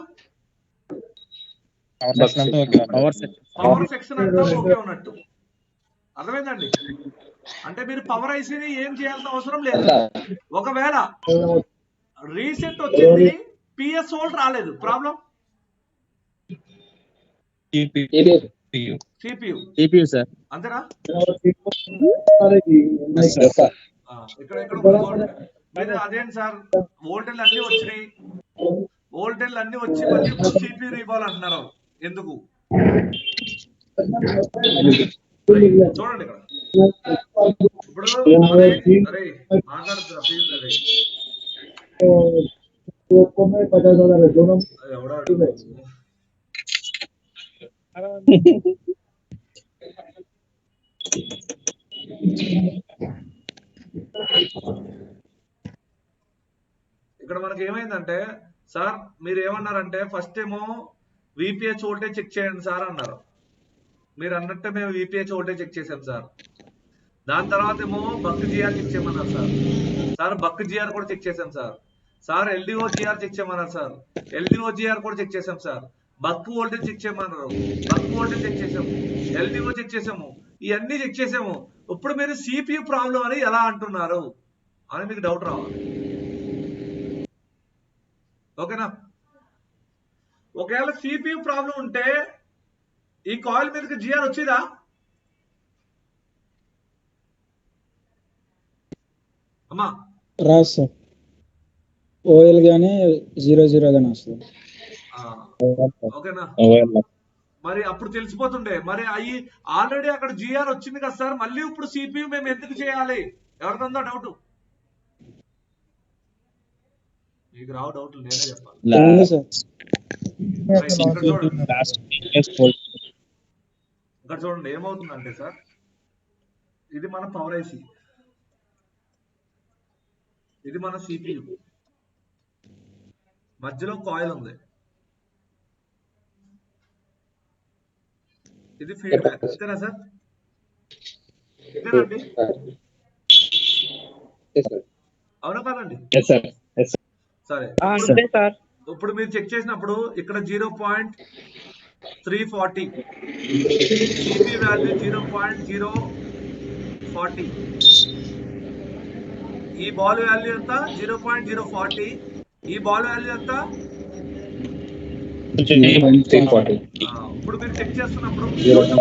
పవర్ సెక్షన్ అంతా ఓకే ఉన్నట్టు. అర్థమైందండి? అంటే మీరు పవర్ ఐసీని ఏం చేయాల్సిన అవసరం లేదు. ఒకవేళ రీసెట్ వచ్చింది, పిఎస్ హోల్డ్ రాలేదు, ప్రాబ్లం CPU సార్. అంతేనా? ఇక్కడ మీరు అదేంటి సార్ వోల్టేజ్లు అన్ని వచ్చినాయి, వోల్టేజ్లు అన్ని వచ్చి మళ్ళీ ఇప్పుడు CPU రీబాల్ అంటున్నారు. ఎందుకు? చూడండి ఇక్కడ ఇప్పుడు మాట్లాడుతున్నా ప్లీజ్. ఎవడో ఇక్కడ మనకి ఏమైందంటే సార్ మీరు ఏమన్నారంటే ఫస్ట్ ఏమో విపిహెచ్ వోల్టేజ్ చెక్ చేయండి సార్ అన్నారు. మీరు అన్నట్టే మేము విపిహెచ్ వోల్టేజ్ చెక్ చేసాం సార్. దాని తర్వాత ఏమో బక్ జిఆర్ చెక్ చేయమన్నారు సార్. సార్ బక్ జిఆర్ కూడా చెక్ చేసాం sir. Sir LDO GR check చేయమన్నారు సార్. ఎల్డిఓ జిఆర్ కూడా చెక్ చేసాం సార్. బక్ వోల్టేజ్ చెక్ చేయమన్నారు. బక్ వోల్టేజ్ చెక్ చేసాము. ఎల్డిఓ చెక్ చేసాము. ఇవన్నీ చెక్ చేసాము. ఇప్పుడు మీరు సిపియు ప్రాబ్లం అని ఎలా అంటున్నారు అని మీకు డౌట్ రావాలి. ఓకేనా? ఒకవేళ సిపియు ప్రాబ్లం ఉంటే ఈ కాయిల్ మీదకి జిఆర్ వచ్చిందా? అమ్మా రాదు సార్. ఓఎల్ గానీ 00 గానీ వస్తుంది. ఓకేనా? మరి అప్పుడు తెలిసిపోతుండే. మరి అయ్యి ఆల్రెడీ అక్కడ జిఆర్ వచ్చింది కదా సార్, మళ్ళీ ఇప్పుడు సిపియు మేము ఎందుకు చేయాలి? ఎవరికందో డౌట్? మీకు రావు డౌట్లు, నేనే చెప్పాలి. ఇక్కడ చూడండి ఏమవుతుందంటే సార్, ఇది మన పవర్ ఐసి, ఇది మన సిపియు, మధ్యలో కాయిల్ ఉంది, ఇది ఫీడ్బ్యాక్. అంతేనా సార్? అంతేనండి? అవునా కాదండి? సరే, ఇప్పుడు మీరు చెక్ చేసినప్పుడు ఇక్కడ 0.340 సిపి వాల్యూ 0.040, ఈ బాల్ వాల్యూ ఎంత? 0.040, ఈ బాల్ వాల్యూ ఎంత? ఇప్పుడు మీరు చెక్ చేస్తున్నప్పుడు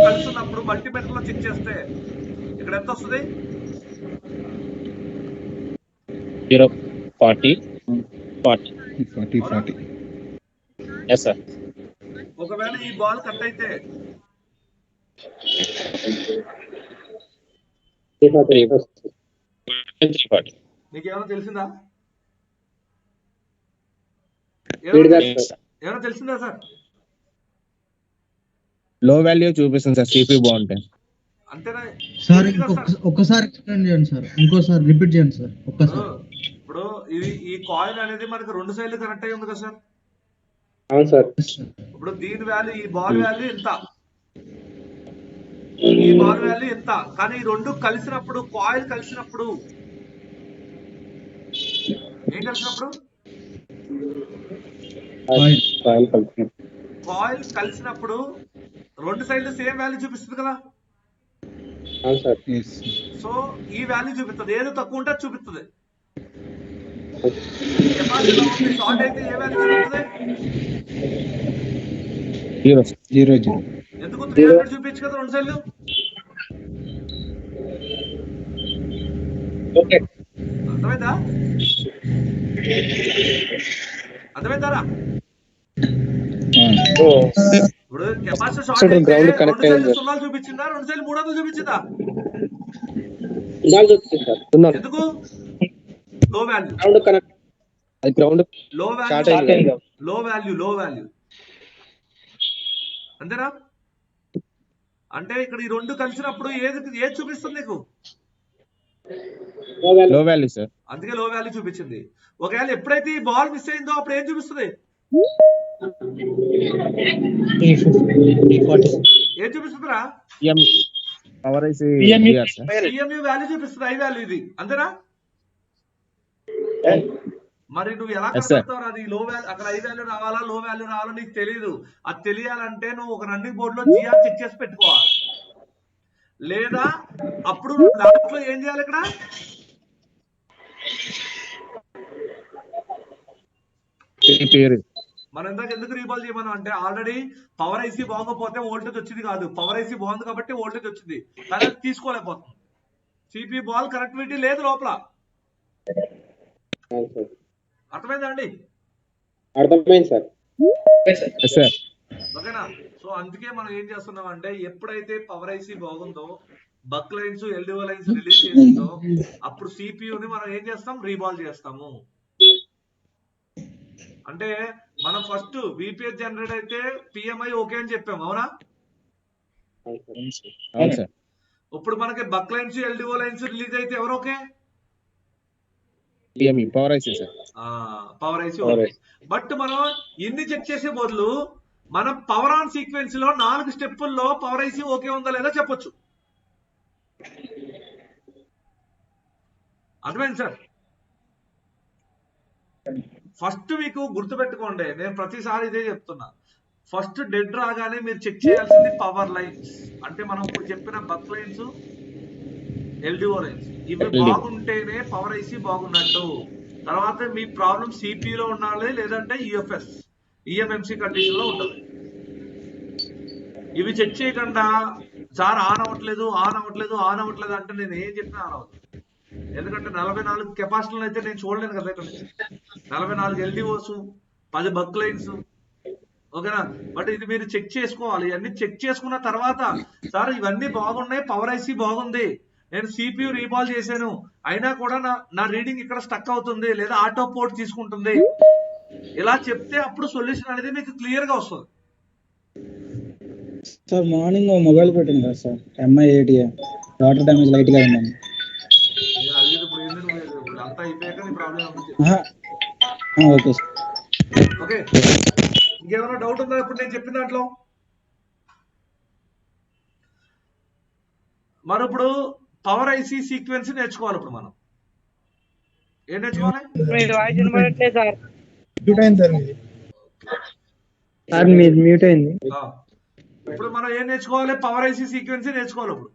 కలిసి ఉన్నప్పుడు మల్టీమీటర్ లో చెక్ చేస్తే ఇక్కడ ఎంత వస్తుంది? 40. Yes, sir. ఒకవేళ ఈ బాల్ కట్ అయితే నీకేమైనా తెలిసిందా? ఏమైనా తెలిసిందా సార్? లో వాల్యూ చూపిస్తుంది సార్ సిపి బాగుంటే. అంతేనా సార్? ఒక్కసారి ఎక్స్ప్లెయిన్ చేయండి సార్, ఇంకోసారి రిపీట్ చేయండి సార్ ఒక్కసారి. ఇప్పుడు ఇది ఈ కాయిల్ అనేది మనకి రెండు సైడ్లు కనెక్ట్ అయ్యి ఉంది కదా సార్. అవును సార్. ఇప్పుడు దీని వాల్యూ, ఈ బాల్ వాల్యూ ఎంత, ఈ బాల్ వాల్యూ ఎంత, కానీ ఈ రెండు కలిసినప్పుడు, కాయిల్ కలిసినప్పుడు ఏం కలిసినప్పుడు, కాయిల్ కలిసినప్పుడు రెండు సైడ్లు సేమ్ వాల్యూ చూపిస్తుంది కదా. అవును సార్. సో ఈ వాల్యూ చూపిస్తుంది, ఏదో తక్కువ ఉంటే అది చూపిస్తుంది. కెపాసిటీలో ఉంది షార్ట్ అయితే ఏ వాల్యూ చూపిస్తుంది, 0 ఎందుకు 300 చూపించు కదా రెండు సైడ్లు. ఓకే. అర్థమైందా, అర్థమైందారా? ఇప్పుడు కెపాసిటర్ షార్ట్ అయితే గ్రౌండ్ రెండు కనెక్ట్ సైడ్లు అయ్యింది. సున్నాలు చూపించిందా, రెండు సైడ్లు 300 చూపించిందా, సున్నాలు చూపిస్తుంది సార్. సున్నాలు. ఎందుకు? లో వాల్యూ, గ్రౌండ్ కనెక్ట్, అది గ్రౌండ్ లో షార్ట్ వాల్యూ, అయింది. లో వాల్యూ, లో వాల్యూ అంతేనా? అంటే ఇక్కడ ఈ రెండు కలిసినప్పుడు ఏది చూపిస్తుంది నీకు? లో వాల్యూ సార్. అందుకే లో వాల్యూ చూపించింది. ఒకవేళ ఎప్పుడైతే ఈ బాల్ మిస్ అయిందో అప్పుడు ఏం చూపిస్తుంది, ఏం చూపిస్తుందిరా? పవర్ ఐసి పిఎంయు వాల్యూ చూపిస్తుంది, ఐ వాల్యూ ఇది, అంతేనా? మరి నువ్వు ఎలా కనుగొంటావు అది లో వాల్యూ, అక్కడ ఐ వాల్యూ రావాలా లో వాల్యూ రావాలో నీకు తెలియదు. అది తెలియాలంటే నువ్వు ఒక రన్నింగ్ బోర్డ్ లో జిఆర్ చెక్ చేసి పెట్టుకోవాలి, లేదా అప్పుడు దాంట్లో ఏం చేయాలి, ఇక్కడ మనం ఇందాక ఎందుకు రీబాల్ చేయమని అంటే ఆల్రెడీ పవర్ ఐసీ బాగోపోతే వోల్టేజ్ వచ్చింది కాదు, పవర్ ఐసీ బాగుంది కాబట్టి వోల్టేజ్ వచ్చింది, కానీ అది తీసుకోలేకపోతుంది. సిపి బాల్ కనెక్టివిటీ లేదు లోపల, అర్థమైందా అండి? అర్థమైంది సార్. ఓకేనా? సో అందుకే మనం ఏం చేస్తున్నాం అంటే ఎప్పుడైతే పవర్ ఐసీ బాగుందో, బక్ లైన్స్ ఎల్డిఓ లైన్స్ రిలీజ్ చేసిందో అప్పుడు సిపియుని మనం ఏం చేస్తాం, రీబాల్ చేస్తాము. అంటే మనం ఫస్ట్ విపిఎస్ జనరేట్ అయితే పిఎంఐ ఓకే అని చెప్పాము, అవునా? ఇప్పుడు మనకి buck lines LDO lines release అయితే ఎవరు okay? Power IC sir. Power IC okay. But మనం ఇన్ని చెక్ చేసే బదులు మనం పవర్ ఆన్ సీక్వెన్స్ లో 4 స్టెప్పుల్లో పవర్ ఐసి ఓకే ఉందా లేదా చెప్పొచ్చు. అర్థమైంది సార్? ఫస్ట్ మీకు గుర్తుపెట్టుకోండి, నేను ప్రతిసారి ఇదే చెప్తున్నా, ఫస్ట్ డెడ్ రాగానే మీరు చెక్ చేయాల్సింది పవర్ లైన్స్. అంటే మనం ఇప్పుడు చెప్పిన బక్ లైన్స్, ఎల్డిఓ లైన్స్, ఇవి బాగుంటేనే పవర్ ఐసి బాగున్నట్టు. తర్వాత మీ ప్రాబ్లం సిపిలో ఉండాలి, లేదంటే యుఎఫ్ఎస్ ఈఎంఎంసి కండిషన్ లో ఉండాలి. ఇవి చెక్ చేయకుండా సార్ ఆన్ అవ్వట్లేదు అంటే నేను ఏం చెప్పినా ఆన్ అవ్వదు. ఎందుకంటే 44 కెపాసిటీలు అయితే నేను చూడలేను కదా ఇక్కడ నుంచి, 44 ఎల్డిఓస్, 10 బక్ లైన్స్, ఓకేనా? బట్ ఇది మీరు చెక్ చేసుకోవాలి. ఇవన్నీ చెక్ చేసుకున్న తర్వాత సార్ ఇవన్నీ బాగున్నాయి, పవర్ ఐసీ బాగుంది, నేను సిపియు రీబాల్ చేశాను, అయినా కూడా నా రీడింగ్ ఇక్కడ స్టక్ అవుతుంది, లేదా ఆటో పోర్ట్ తీసుకుంటుంది, ఇలా చెప్తే అప్పుడు సొల్యూషన్ అనేది మీకు క్లియర్ గా వస్తుంది. సార్ మార్నింగ్ మొబైల్ పెట్టింది కదా sir, MI 80 water damage light గా ఉందని. నేను అడిగేది ఇప్పుడు ఏంటి, నువ్వు అంతా అయిపోయాక నీ ప్రాబ్లం ఓకే సార్. ఓకే, ఇంకేమైనా డౌట్ ఉందా ఇప్పుడు నేను చెప్పిన దాంట్లో? మరి ఇప్పుడు పవర్ ఐసీ సీక్వెన్స్ నేర్చుకోవాలి. ఇప్పుడు మనం ఏం నేర్చుకోవాలి? ఇప్పుడు మనం ఏం నేర్చుకోవాలి? పవర్ ఐసీ సీక్వెన్స్ నేర్చుకోవాలి ఇప్పుడు,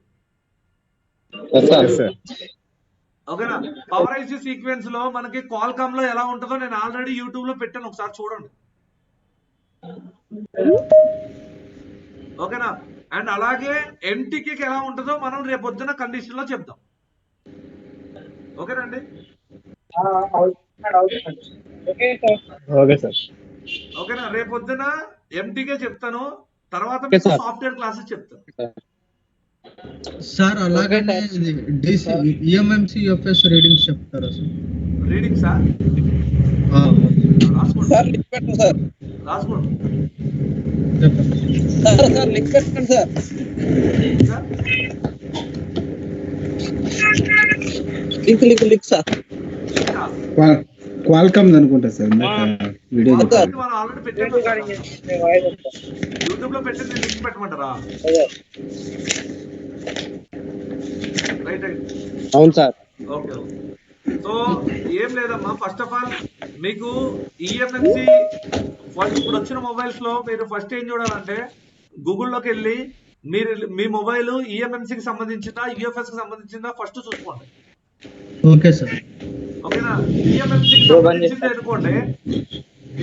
ఓకేనా? పవర్ ఐసీ సీక్వెన్స్ లో మనకి క్వాల్కామ్ లో ఎలా ఉంటుందో నేను ఆల్రెడీ యూట్యూబ్ లో పెట్టాను, ఒకసారి చూడండి, ఓకేనా? అండ్ అలాగే ఎంటీకి ఎలా ఉంటుందో మనం రేపొద్దున కండిషన్ లో చెప్దాం, ఓకేనండి? ఓకేనా? రేపొద్దున ఎంటీకే చెప్తాను, తర్వాత సాఫ్ట్వేర్ క్లాసెస్ చెప్తాను సార్. అలాగనే డిసి ఈఎంఎంసి యుఎఫ్ఎస్ రీడింగ్స్ చెప్తారా సార్? రీడింగ్ సార్ రాసుకోండి, రాసుకోండి క్వాల్కమ్ అనుకుంటా సార్ వీడియో ఇది మనం ఆల్రెడీ పెట్టాను యూట్యూబ్ లో పెట్టింది లింక్ పెట్టమంటారా? రైట్ రైట్ అవును సార్. ఓకే. సో ఏం లేదమ్మా, ఫస్ట్ ఆఫ్ ఆల్ మీకు ఈఎంఎంసి ఇప్పుడు వచ్చిన మొబైల్స్ లో మీరు ఫస్ట్ ఏం చూడాలంటే గూగుల్లోకి వెళ్ళి మీరు మీ మొబైల్ ఈఎంఎంసికి సంబంధించిందా యుఎఫ్ఎస్ కి సంబంధించిందా ఫస్ట్ చూసుకోండి. Okay sir. ఓకేనా? ఈఎంఎంసికి సంబంధించింది అనుకోండి,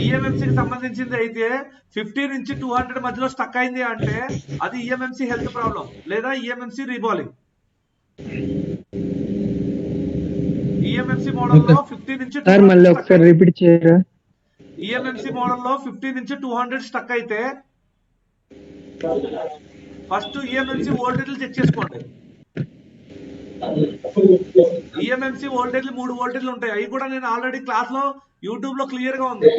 ఈఎంఎంసికి సంబంధించింది అయితే 50 నుంచి 200 మధ్యలో స్టక్ అయింది అంటే అది ఈఎంఎంసి హెల్త్ ప్రాబ్లం లేదా ఈఎంఎంసి రీబాలింగ్. ఈఎంఎంసి మోడల్లో 50 నుంచి మళ్ళీ ఒకసారి రిపీట్ చేయరా? ఈఎంఎంసి మోడల్లో 50 నుంచి 200 స్టక్ అయితే ఫస్ట్ ఈఎంఎంసి వోల్టేజ్లు చెక్ చేసుకోండి. ఈఎంఎంసి వోల్టేజ్లు 3 వోల్టేజ్లు ఉంటాయి. అవి కూడా నేను ఆల్రెడీ క్లాస్ లో యూట్యూబ్ లో క్లియర్ గా ఉంది.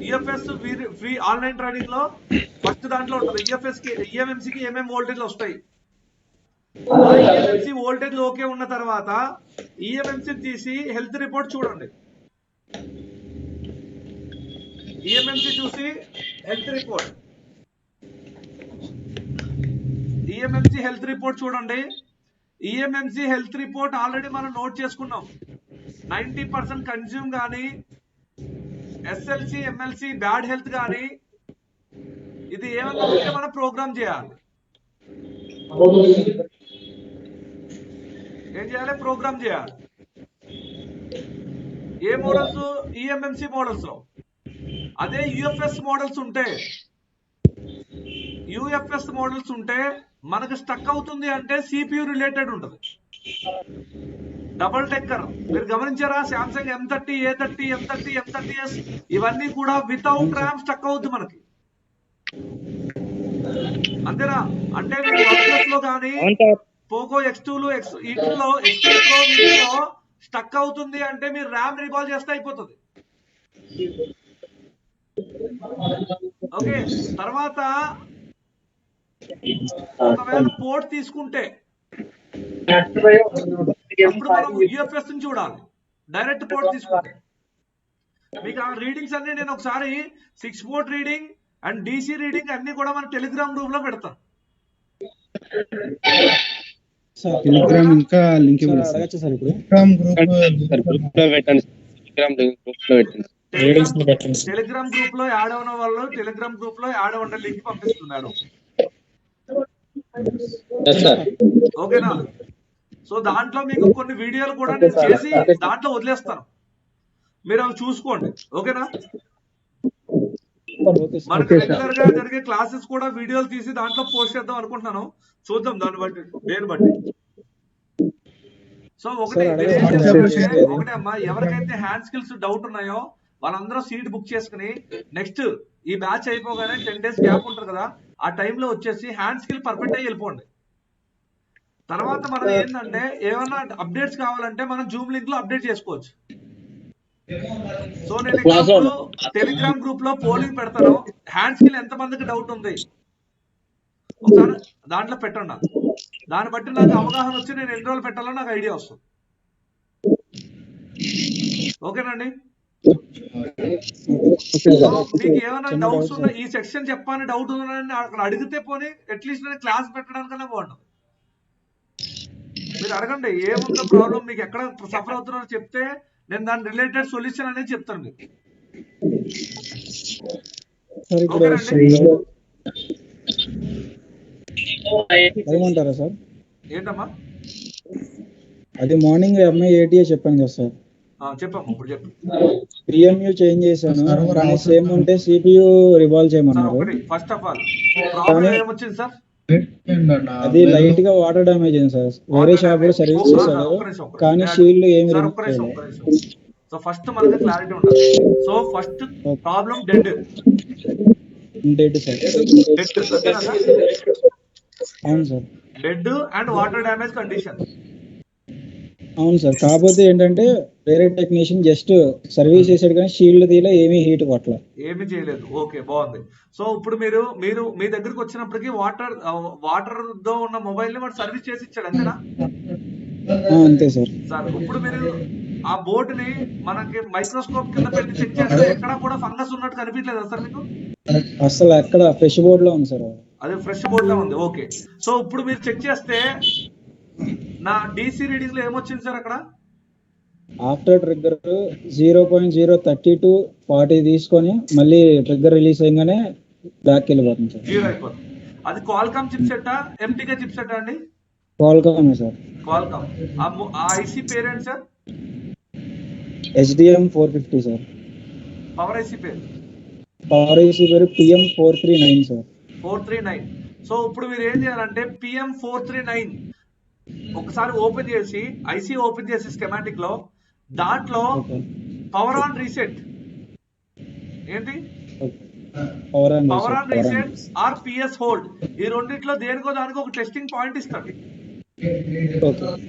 ఈఎఫ్ఎస్ ఫ్రీ ఆన్లైన్ ట్రైనింగ్ లో ఫస్ట్ దాంట్లో ఉంటుంది. ఈఎంఎంసి కి ఏమేమి వోల్టేజ్లు వస్తాయి, ఈఎంఎంసి వోల్టేజ్ ఓకే ఉన్న తర్వాత ఈఎంఎంసి తీసి హెల్త్ రిపోర్ట్ చూడండి. ఈఎంఎంసి చూసి health report, eMMC health report చూడండి. ఈఎంఎంసి హెల్త్ రిపోర్ట్ ఆల్రెడీ మనం నోట్ చేసుకున్నాం. 90% కన్జ్యూమ్ కానీ ఎస్ఎల్సి ఎంఎల్సి బ్యాడ్ హెల్త్ కానీ ఇది ఏమన్నా ఉంటే మనం ప్రోగ్రామ్ చేయాలి. ఏం చేయాలి? ప్రోగ్రామ్ చేయాలి. ఏ మోడల్స్? ఈఎంఎంసి మోడల్స్ లో. అదే యుఎఫ్ఎస్ మోడల్స్ ఉంటే మనకు స్టక్ అవుతుంది అంటే సిపియు రిలేటెడ్ ఉంటుంది. డబుల్ టెక్కర్ మీరు గమనించారా? Samsung M30, A30, M30, M30s ఇవన్నీ కూడా వితౌట్ ర్యామ్ స్టక్ అవుతుంది మనకి. అంతేనా? అంటే మీరు వన్ప్లస్ లో కానీ పోకో X2లో వీటిలో స్టక్ అవుతుంది అంటే మీరు ర్యామ్ రీబాల్ చేస్తే అయిపోతుంది. ఓకే. తర్వాత ఒకవేళ పోర్ట్ తీసుకుంటే అప్పుడు మనం యుఎఫ్ఎస్ ని చూడాలి. డైరెక్ట్ పోర్ట్ తీసుకుంటే మీకు ఆ రీడింగ్స్ అన్ని నేను ఒకసారి 6 port reading and DC reading అన్ని కూడా మన టెలిగ్రామ్ గ్రూప్ లో పెడతాను. టెలిగ్రామ్ ఇంకా లింక్ అడగచ్చు సార్ ఇప్పుడు. టెలిగ్రామ్ గ్రూప్ లో యాడ్ అయిన వాళ్ళు టెలిగ్రామ్ గ్రూప్ లో యాడ్ అవ్వండి, లింక్ పంపిస్తున్నాడు. ఓకేనా? సో దాంట్లో మీకు కొన్ని వీడియోలు కూడా నేను చేసి దాంట్లో వదిలేస్తాను, మీరు అవి చూసుకోండి. ఓకేనా? మనకు రెగ్యులర్ గా జరిగే క్లాసెస్ కూడా వీడియోలు తీసి దాంట్లో పోస్ట్ చేద్దాం అనుకుంటున్నాను. చూద్దాం దాన్ని బట్టి, దేని బట్టి. సో ఒకటే అమ్మా, ఎవరికైతే హ్యాండ్ స్కిల్స్ డౌట్ ఉన్నాయో వాళ్ళందరూ సీట్ బుక్ చేసుకుని నెక్స్ట్ ఈ బ్యాచ్ అయిపోగానే 10 days గ్యాప్ ఉంటుంది కదా, ఆ టైంలో వచ్చేసి హ్యాండ్ స్కిల్ పర్ఫెక్ట్ అయ్యి వెళ్ళిపోండి. తర్వాత మనం ఏంటంటే ఏమన్నా అప్డేట్స్ కావాలంటే మనం జూమ్ లింక్ లో అప్డేట్ చేసుకోవచ్చు. సో నేను టెలిగ్రామ్ గ్రూప్ లో పోలింగ్ పెడతాను. హ్యాండ్ స్కిల్ ఎంత మందికి డౌట్ ఉంది ఒకసారి దాంట్లో పెట్టండి. దాన్ని బట్టి నాకు అవగాహన వచ్చి నేను ఎన్ని రోజులు పెట్టాలో నాకు ఐడియా వస్తుంది. ఓకేనండి? మీకు ఏమైనా డౌట్స్ ఉన్నా, ఈ సెక్షన్ చెప్పని డౌట్ ఉందని అక్కడ అడిగితే పోనీ అట్లీస్ట్ నేను క్లాస్ పెట్టడానికన్నా బాగుంటుంది. మీరు అడగండి ఏముందో ప్రాబ్లం, మీకు ఎక్కడ సఫర్ అవుతున్నారో చెప్తే నేను దాని రిలేటెడ్ సొల్యూషన్ అనేది చెప్తాను మీకు. ఏమంటారా సార్? ఏంటమ్మా? అది మార్నింగ్ MI ATA చెప్పాను కదా సార్, చెప్పమ్మా. ఇప్పుడు చెప్పు. PMU చేంజ్ చేశాను కానీ సేమ్ ఉంటే CPU రివాల్వ్ చేయమన్నారు. ఫస్ట్ ఆఫ్ ఆల్ ప్రాబ్లం ఏమొచ్చింది సార్? అది లైట్ గా వాటర్ డ్యామేజ్ అయింది సార్. వేరే షాప్ లో సర్వీస్ చేశారు కానీ షీల్డ్ ఏమి రిమూవ్. సో ఫస్ట్ మనకి క్లారిటీ ఉండాలి. So first problem dead sir. అవును sir, dead and water damage condition. అవును సార్. కాకపోతే ఏంటంటే వేరే టెక్నీషియన్ జస్ట్ సర్వీస్ చేసాడు కానీ షీల్డ్ తీలా ఏమీ హీట్ పట్ల ఏమీ చేయలేదు. ఓకే, బాగుంది. సో ఇప్పుడు మీరు మీ దగ్గరికి వచ్చినప్పటికీ వాటర్ తో ఉన్న మొబైల్ ని వాడు సర్వీస్ చేసి ఇచ్చాడు, అంతేనా? అంతే సార్. సార్ ఇప్పుడు మీరు ఆ బోర్డుని మనకి మైక్రోస్కోప్ కింద పెట్టి చెక్ చేస్తే ఎక్కడ కూడా ఫంగస్ ఉన్నట్టు కనిపించలేదు సార్ మీకు? అసలు ఎక్కడ ఫ్రెష్ బోర్డ్ లో ఉంది సార్. అది ఫ్రెష్ బోర్డ్ లో ఉంది. ఓకే, సో ఇప్పుడు మీరు చెక్ చేస్తే నా DC రీడింగ్ లో ఏమొచ్చింది సార్ అక్కడ? ఆఫ్టర్ ట్రిగ్గర్ 0.032 40 తీసుకొని మళ్ళీ ట్రిగ్గర్ రిలీజ్ అయ్యగానే బ్యాక్ వెళ్ళిపోతుంది సార్. 0 అయిపోతుంది. అది క్వాల్కామ్ చిప్ సెట్ ఎంటీగా చిప్ సెట్ అండి? Qualcomm sir. క్వాల్కామ్. ఆ IC parent sir? HDM 450 sir. Power IC పేరు? పవర్ ఐసీ పేరు PM439 సార్. 439. సో ఇప్పుడు మీరు ఏం చేయాలంటే PM439 ఒకసారి ఓపెన్ చేసి ఐసీ ఓపెన్ చేసి స్కెమాటిక్ లో దాంట్లో పవర్ ఆన్ రీసెట్ ఏంటి power on reset or PS hold ఈ రెండిట్లో దేనికో దానికి ఒక టెస్టింగ్ పాయింట్ ఇస్తాడు.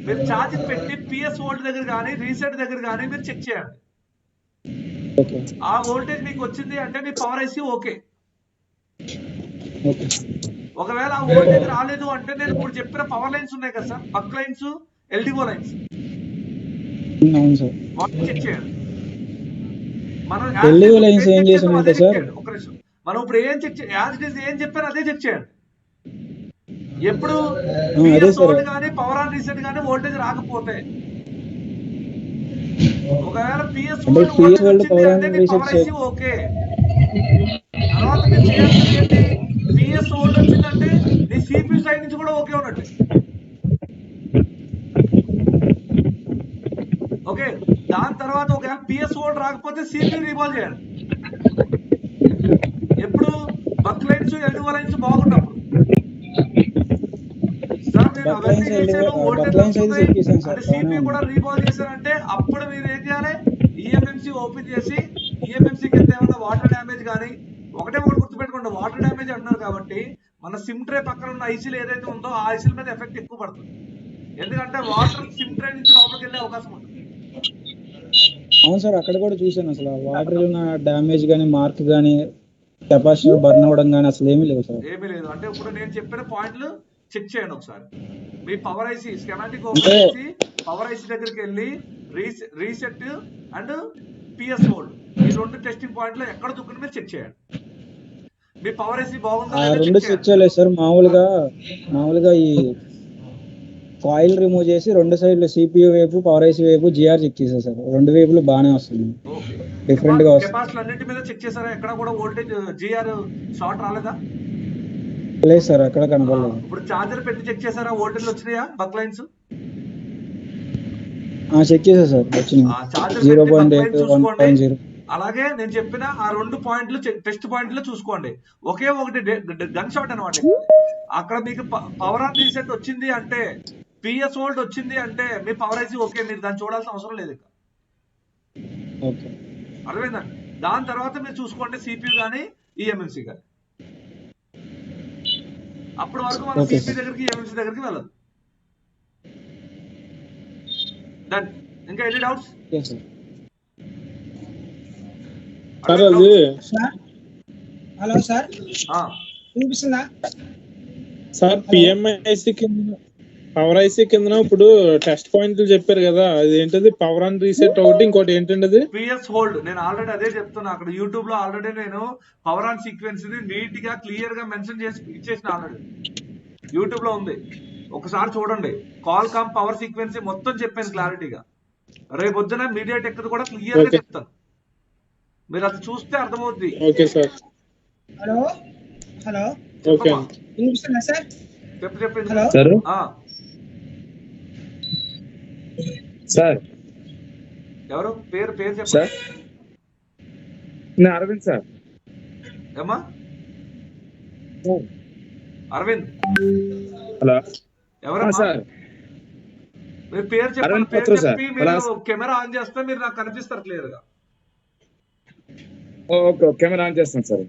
మీరు ఛార్జింగ్ పెట్టి PS హోల్డ్ దగ్గర కానీ రీసెట్ దగ్గర కానీ మీరు చెక్ చేయండి. ఆ వోల్టేజ్ మీకు వచ్చింది అంటే మీ పవర్ ఐసీ ఓకే. ఒకవేళ ఆ వోల్టేజ్ రాలేదు అంటే నేను ఇప్పుడు చెప్పిన పవర్ లైన్స్ ఉన్నాయి కదా సార్, బక్ లైన్స్, LDO లైన్స్, వాటిని చెక్ చేయండి. మనం LDO లైన్స్ ఏం చేసామంటే సార్, ఒక నిమిషం, మనం ఇప్పుడు ఏం చెక్ ఏం చెప్పాను అదే చెక్ చేయండి. ఎప్పుడు PS హోల్డ్ కానీ పవర్ ఆన్ రీసెట్ కానీ వోల్టేజ్ రాకపోతే, ఒకవేళ PS హోల్డ్ వచ్చింది అంటే మీ పవర్ ఐసీ ఓకే. తర్వాత మీరు చేయాల్సింది ఏంటి, PS హోల్డ్ వచ్చిందంటే నీ CPU సైడ్ నుంచి కూడా ఓకే ఉన్నట్టు. ఓకే, దాని తర్వాత ఒకవేళ PS హోల్డ్ రాకపోతే CPU రీబాల్ చేయండి. ఎప్పుడు బక్ లైన్స్, LDO లైన్స్ బాగున్నప్పుడు. సార్ నేను అవన్నీ చేశాను, వోల్టేజ్ అంటే CPU కూడా రీబాల్ చేశానంటే అప్పుడు మీరు ఏం చేయాలి, EMMC ఓపెన్ చేసి EMMC కింద ఏమన్నా వాటర్ డ్యామేజ్ కానీ, ఒకటే ఒకటి గుర్తుపెట్టుకోండి, వాటర్ డ్యామేజ్ అంటున్నారు కాబట్టి మన సిమ్ ట్రే పక్కన ఉన్న ఐసీలు ఏదైతే ఉందో ఆ ఐసీల మీద ఎఫెక్ట్ ఎక్కువ పడుతుంది. ఎందుకంటే వాటర్ సిమ్ ట్రే నుంచి లోపలికి వెళ్ళే అవకాశం ఉంటుంది. అవును సార్, అక్కడ కూడా చూసాను. అసలు వాటర్ డ్యామేజ్ కానీ, మార్క్ కానీ, కెపాసిటర్ బర్న్ అవ్వడం కానీ అసలు ఏమీ లేదు సార్. ఏమీ లేదు. అంటే ఇప్పుడు నేను చెప్పిన పాయింట్లు చెక్ చేయండి ఒకసారి. మీ పవర్ ఐసీ స్కెమాటిక్ ఓపెన్ చేసి పవర్ ఐసీ దగ్గరికి వెళ్ళి రీసెట్ అండ్ PS హోల్డ్ ఈ రెండు టెస్టింగ్ పాయింట్లు ఎక్కడ దుక్కుని మీరు చెక్ చేయండి. మీ పవర్ ఐసీ బాగుందా రెండు చెక్ చేయలేదు సార్. మామూలుగా ఈ కాయిల్ రిమూవ్ చేసి రెండు సైడ్లు CPU వైపు, పవర్ ఐసీ వైపు GR చెక్ చేశారు సార్. రెండు వైపులు బాగానే వస్తుంది, డిఫరెంట్ గా వస్తుంది. కెపాసిటర్ అన్నిటి మీద చెక్ చేశారా? ఎక్కడ కూడా వోల్టేజ్ GR షార్ట్ రాలేదా? లేదు సార్, ఎక్కడ కనపడలేదు. ఇప్పుడు చార్జర్ పెట్టి చెక్ చేశారా? వోల్టేజ్ వచ్చినాయా బక్ లైన్స్? చెక్ చేశా సార్, వచ్చింది 0.8 1.0. అలాగే నేను చెప్పిన ఆ రెండు పాయింట్లు టెస్ట్ పాయింట్లు చూసుకోండి. ఒకే ఒకటి గన్ షాట్ అనమాట. అక్కడ మీకు పవర్ ఆన్ రీసెట్ వచ్చింది అంటే, PS హోల్డ్ వచ్చింది అంటే మీ పవర్ ఐసీ ఓకే, మీరు దాన్ని చూడాల్సిన అవసరం లేదు. అర్థమైందండి? దాని తర్వాత మీరు చూసుకోండి CPU కానీ EMMC కానీ. అప్పటి వరకు మనం CPU దగ్గరికి EMMC దగ్గరికి వెళ్ళదు. డన్. ఇంకా ఎన్ని డౌట్స్? హలో సార్, వినిపిస్తుందా సార్? PMIC కింద పవర్ ఐసీ కింద ఇప్పుడు టెస్ట్ పాయింట్లు చెప్పారు కదా, అది ఏంటది? పవర్ ఆన్ రీసెట్ ఒకటి, ఇంకోటి ఏంటండి? PS hold. నేను ఆల్రెడీ అదే చెప్తున్నా. అక్కడ యూట్యూబ్ లో ఆల్రెడీ నేను పవర్ ఆన్ సీక్వెన్స్ ని నీట్ గా క్లియర్ గా మెన్షన్ చేసి ఇచ్చేసిన. ఆల్రెడీ యూట్యూబ్ లో ఉంది, ఒకసారి చూడండి. కాల్కామ్ పవర్ సీక్వెన్స్ మొత్తం చెప్పాను క్లారిటీగా. రేపు పొద్దున మీడియాటెక్ కూడా క్లియర్ గా చెప్తాను, మీరు అది చూస్తే అర్థమవుద్ది. Okay sir. హలో ఓకే, వినిపిస్తుందా సార్? చెప్పండి. సార్ ఎవరు? పేరు చెప్పండి సార్. అరవింద్ సార్. ఏమ్మా అరవింద్? హలో, ఎవరమ్మా సార్? మీరు పేరు చెప్పండి. పేరు చెప్పి మీరు కెమెరా ఆన్ చేస్తే మీరు నాకు కనిపిస్తారు క్లియర్ గా. ఓకే, కెమెరా ఆన్ చేస్తాను సార్.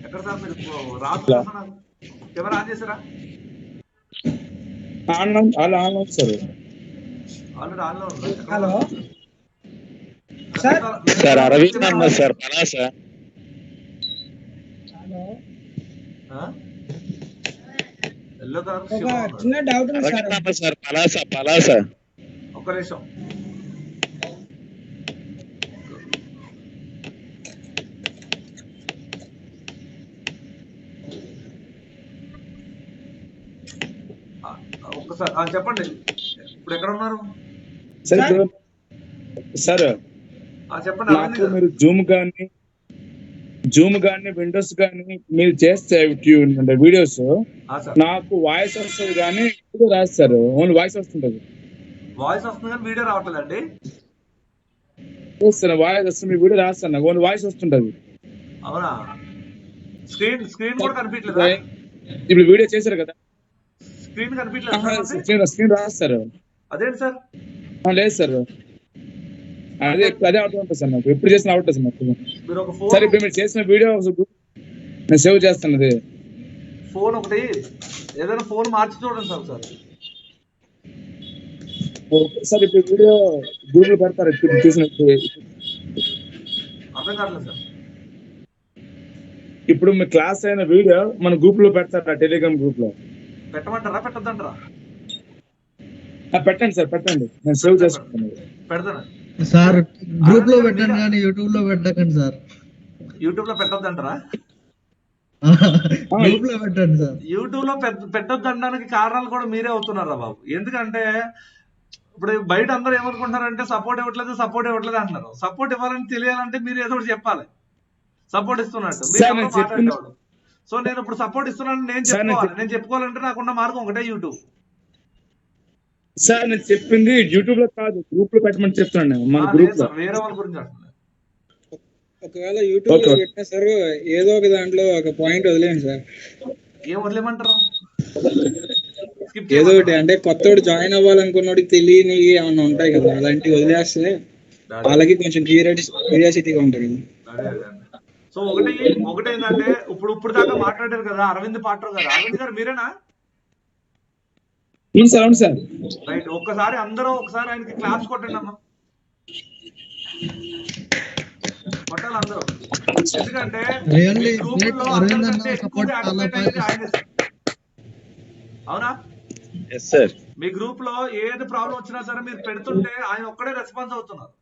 ఎక్కడ సార్ మీరు రాదు? కెమెరా ఆన్ చేసారా? On sir. ఆల్రెడీ ఆన్ లో ఉంది. హలో సార్, అరవింద్ అన్నారు సార్. పలాస. ఎల్లో కలర్ ఒక శివ ఉన్నాడు. చిన్న డౌట్ ఉంది సార్. సార్ పలాస ఒక్క నిమిషం. ఒక్కసారి చెప్పండి, ఇప్పుడు ఎక్కడ ఉన్నారు? సార్ చెప్పండి. నాకు మీరు జూమ్ కానీ విండోస్ కానీ మీరు చేస్తే వీడియోస్ నాకు వాయిస్ వస్తుంది కానీ వీడియో రాదు సార్, ఓన్లీ వాయిస్ వస్తుంటది. వాయిస్ వస్తుంది కానీ వీడియో రావట్లేదండి. వాయిస్ వస్తుంది, వీడియో రాస్తాను, నాకు ఓన్లీ వాయిస్ వస్తుంటది. అవునా? స్క్రీన్ కూడా కనిపించలేదా? ఇప్పుడు వీడియో చేశారు కదా, స్క్రీన్ కనిపించలేదు. స్క్రీన్ రాస్తారు. అదేంటి సార్? లేదు సార్, అదే అవుట్ ఉంటుంది సార్, నాకు ఎప్పుడు చేసిన అవుట్ సార్ నాకు. మీరు ఒక సార్ ఇప్పుడు మీరు చేసిన వీడియో నేను సేవ్ చేస్తాను. అది ఫోన్ ఒకటి ఏదైనా ఫోన్ మార్చి చూడండి సార్. సార్ ఇప్పుడు వీడియో గూగుల్ పెడతారు, ఇప్పుడు చూసినట్టు అర్థం కావట్లేదు సార్. ఇప్పుడు మీ క్లాస్ అయిన వీడియో మన గ్రూప్ లో పెడతారా, టెలిగ్రామ్ గ్రూప్ లో పెట్టమంటారా పెట్టద్దంటారా? పెట్టండి సార్, పెట్టండి, నేను సేవ్ చేసుకుంటాను. పెడతాను సార్, గ్రూప్ లో పెట్టండి కానీ యూట్యూబ్ లో పెట్టకండి సార్. యూట్యూబ్ లో పెట్టొద్దంటారా? గ్రూప్ లో పెట్టండి సార్. యూట్యూబ్ లో పెట్టొద్దనడానికి కారణాలు కూడా మీరే అవుతున్నారా బాబు? ఎందుకంటే ఇప్పుడు బయట అందరూ ఏమనుకుంటున్నారంటే సపోర్ట్ ఇవ్వట్లేదు అంటున్నారు. సపోర్ట్ ఇవ్వాలని తెలియాలంటే మీరు ఏదో ఒకటి చెప్పాలి, సపోర్ట్ ఇస్తున్నట్టు. మీరు మాట్లాడేవాడు. సో నేను ఇప్పుడు సపోర్ట్ ఇస్తున్నాను, నేను చెప్పుకోవాలంటే నాకున్న మార్గం ఒకటే యూట్యూబ్. సార్ నేను చెప్పింది యూట్యూబ్ లో కాదు, గ్రూప్ లో పెట్టమని చెప్తున్నాను. మన గ్రూప్ లో వేరే వాళ్ళ గురించి అంటున్నాను. ఒకవేళ యూట్యూబ్ లో పెట్టినా సార్ ఏదో ఒక దాంట్లో ఒక పాయింట్ వదిలేండి సార్. ఏం వదిలేమంటారు? ఏదో ఒకటి అంటే కొత్తోడు జాయిన్ అవ్వాలనుకున్నోడికి తెలియని ఏమన్నా ఉంటాయి కదా, అలాంటివి వదిలేస్తే వాళ్ళకి కొంచెం క్యూరియాసిటీగా ఉంటుంది. సో ఒకటి ఏంటంటే ఇప్పుడు దాకా మాట్లాడారు కదా అరవింద్ పాట్రో గారు. అరవింద్ గారు మీరేనా? అవును సార్. రైట్. ఒక్కసారి అందరూ ఆయనకి క్లాప్స్ కొట్టండి అమ్మా, కొట్టాలి అందరూ. ఎందుకంటే అవునా? మీ గ్రూప్ లో ఏది ప్రాబ్లం వచ్చినా సరే మీరు పెడుతుంటే ఆయన ఒక్కడే రెస్పాన్స్ అవుతున్నారు.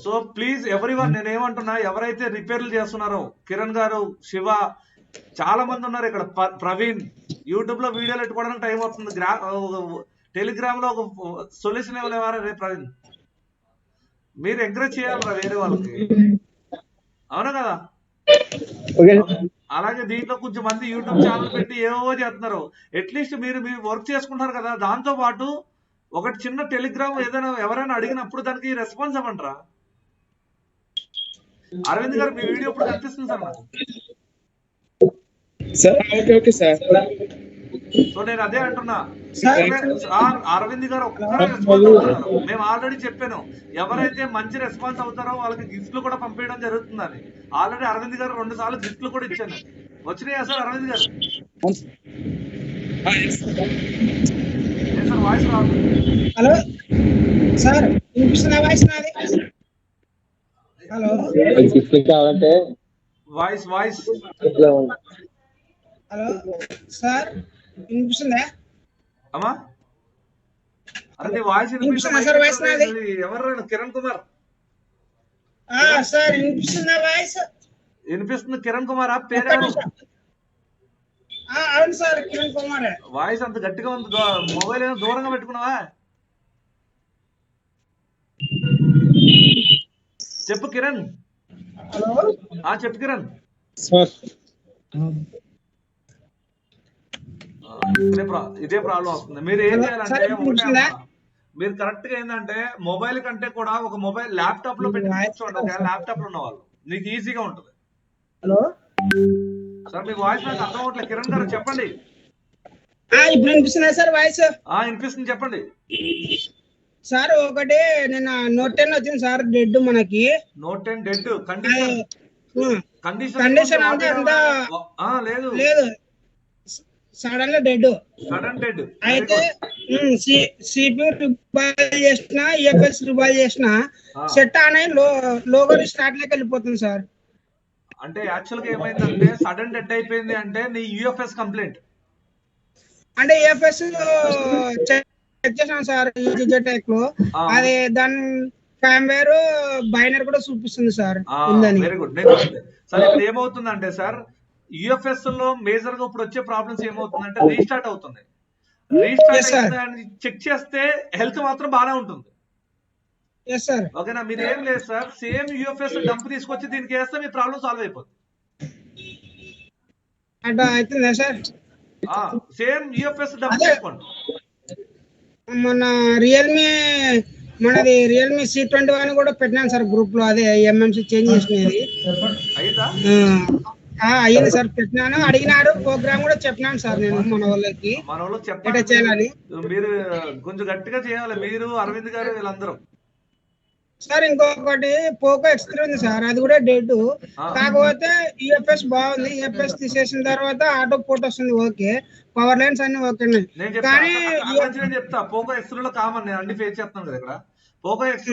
సో ప్లీజ్ ఎవ్రీవన్, నేనేమంటున్నా, ఎవరైతే రిపేర్లు చేస్తున్నారో కిరణ్ గారు, శివ, చాలా మంది ఉన్నారు ఇక్కడ, ప్రవీణ్, యూట్యూబ్ లో వీడియోలు పెట్టుకోవడానికి టైం అవుతుంది. టెలిగ్రామ్ లో ఒక సొల్యూషన్ ఇవ్వలేవారా రే ప్రవీణ్? మీరు ఎంకరేజ్ చేయాలరా వేరే వాళ్ళకి, అవునా కదా? అలాగే దీంట్లో కొంచెం మంది యూట్యూబ్ ఛానల్ పెట్టి ఏవో చేస్తున్నారు. అట్లీస్ట్ మీరు వర్క్ చేసుకుంటారు కదా, దాంతో పాటు ఒకటి చిన్న టెలిగ్రామ్ ఏదైనా ఎవరైనా అడిగినప్పుడు దానికి రెస్పాన్స్ అవ్వండిరా. అరవింద్ గారు మీ వీడియో ఇప్పుడు కనిపిస్తుంది సార్ నాకు. సో నేను అదే అంటున్నా, అరవింద్ గారు ఒక్కరే రెస్పాన్స్ అవుతున్నారు. మేము ఆల్రెడీ చెప్పాను, ఎవరైతే మంచి రెస్పాన్స్ అవుతారో వాళ్ళకి గిఫ్ట్లు కూడా పంపించడం జరుగుతుందని. ఆల్రెడీ అరవింద్ గారు 2 సార్లు గిఫ్ట్లు కూడా ఇచ్చాను. వచ్చినాయా సార్ అరవింద్ గారు? సార్ వాయిస్ రాదు. హలో సార్, వినిపిస్తుందా వాయిస్ నాది? హలో వాయిస్ హలో సార్, వినిపిస్తుందా అమ్మా? అరే వాయిస్ వినిపిస్తుందా సార్? వాయిస్ నాది? ఎవరు? కిరణ్ కుమార్ సార్, వినిపిస్తుందా వాయిస్? వినిపిస్తుంది. కిరణ్ కుమార్ పేరు? అవును సార్, కిరణ్ కుమార్. వాయిస్ అంత గట్టిగా ఉంది, మొబైల్ ఏమో దూరంగా పెట్టుకున్నావా? చెప్పు కిరణ్. హలో చెప్పు కిరణ్. ఇదే ప్రాబ్లం వస్తుంది. మీరు ఏం చేయాలంటే మీరు కరెక్ట్ గా ఏంటంటే మొబైల్ కంటే కూడా ఒక మొబైల్ ల్యాప్టాప్ లో పెట్టి కూర్చోండి. ఒక ల్యాప్టాప్ లో ఉన్న వాళ్ళు మీకు ఈజీగా ఉంటుంది. హలో సార్, మీ వాయిస్ నాకు అర్థం అవట్లేదు. కిరణ్ గారు చెప్పండి. ఇప్పుడు వినిపిస్తుందా సార్ వాయిస్? వినిపిస్తుంది, చెప్పండి సార్. ఒకటి నిన్న Note 10 వచ్చింది సార్, డెడ్ మనకి. Note 10 డెడ్ కండిషన్ అంటే అంతా లేదు, సడన్ డెడ్. అయితే CPU రిబాల్ చేసిన, EFS రిబాల్ చేసిన, సెట్ ఆన్ అయి లోగో స్టార్ట్ లోకి వెళ్ళిపోతుంది సార్. అంటే యాక్చువల్ గా ఏమైందంటే సడన్ డెడ్ అయిపోయింది అంటే నీ యూఎఫ్ఎస్ కంప్లైంట్. అంటే ఏఎఫ్ఎస్ చెక్ చేసాను సార్ ఈజెటెక్ లో, అది దాని ఫర్మ్వేర్ బైనర్ కూడా చూపిస్తుంది సార్ ఉందని. Very good. సార్ ఇక్కడ ఏమవుతుందంటే సార్ యూఎఫ్ఎస్ లో మేజర్ గా ఇప్పుడు వచ్చే ప్రాబ్లమ్స్ ఏమవుతుందంటే రీస్టార్ట్ అవుతుంది. రీస్టార్ట్ అని చెక్ చేస్తే హెల్త్ మాత్రం బాగానే ఉంటుంది. ఓకేనా? మీరు ఏం లేదు సార్, సేమ్ యూఎఫ్ఎస్ డంప్ తీసుకొచ్చి దీనికి వేస్తే మీ ప్రాబ్లం సాల్వ్ అయిపోతుంది. అవుతుందా సార్? సేమ్ యూఎఫ్ఎస్ డంప్ తీసుకోండి. మొన్న మనది రియల్మీ C21 కూడా పెట్టినాను సార్ గ్రూప్ లో, అదే ఎంఎంసి చేంజ్ చేసినది అయ్యింది సార్. పెట్టినాను, అడిగినారు, ప్రోగ్రామ్ కూడా చెప్పినాను సార్ నేను మన వాళ్ళకి ఎట్లా చేయాలని. మీరు కొంచెం గట్టిగా చేయాలి, మీరు అరవింద్ గారు వీళ్ళందరూ. సార్ ఇంకొకటి పోకో X3 ఉంది సార్, అది కూడా డెడ్. కాకపోతే యూఎఫ్ఎస్ బాగుంది, యూఎఫ్ఎస్ తీసేసిన తర్వాత ఆటో పోర్ట్ వస్తుంది, ఓకే, పవర్ లైన్స్ అన్ని ఓకే. కానీ చెప్తా పోకో X3 లో కామన్, నేను అన్ని ఫేస్ చేస్తాను కదా ఇక్కడ. పోకో X3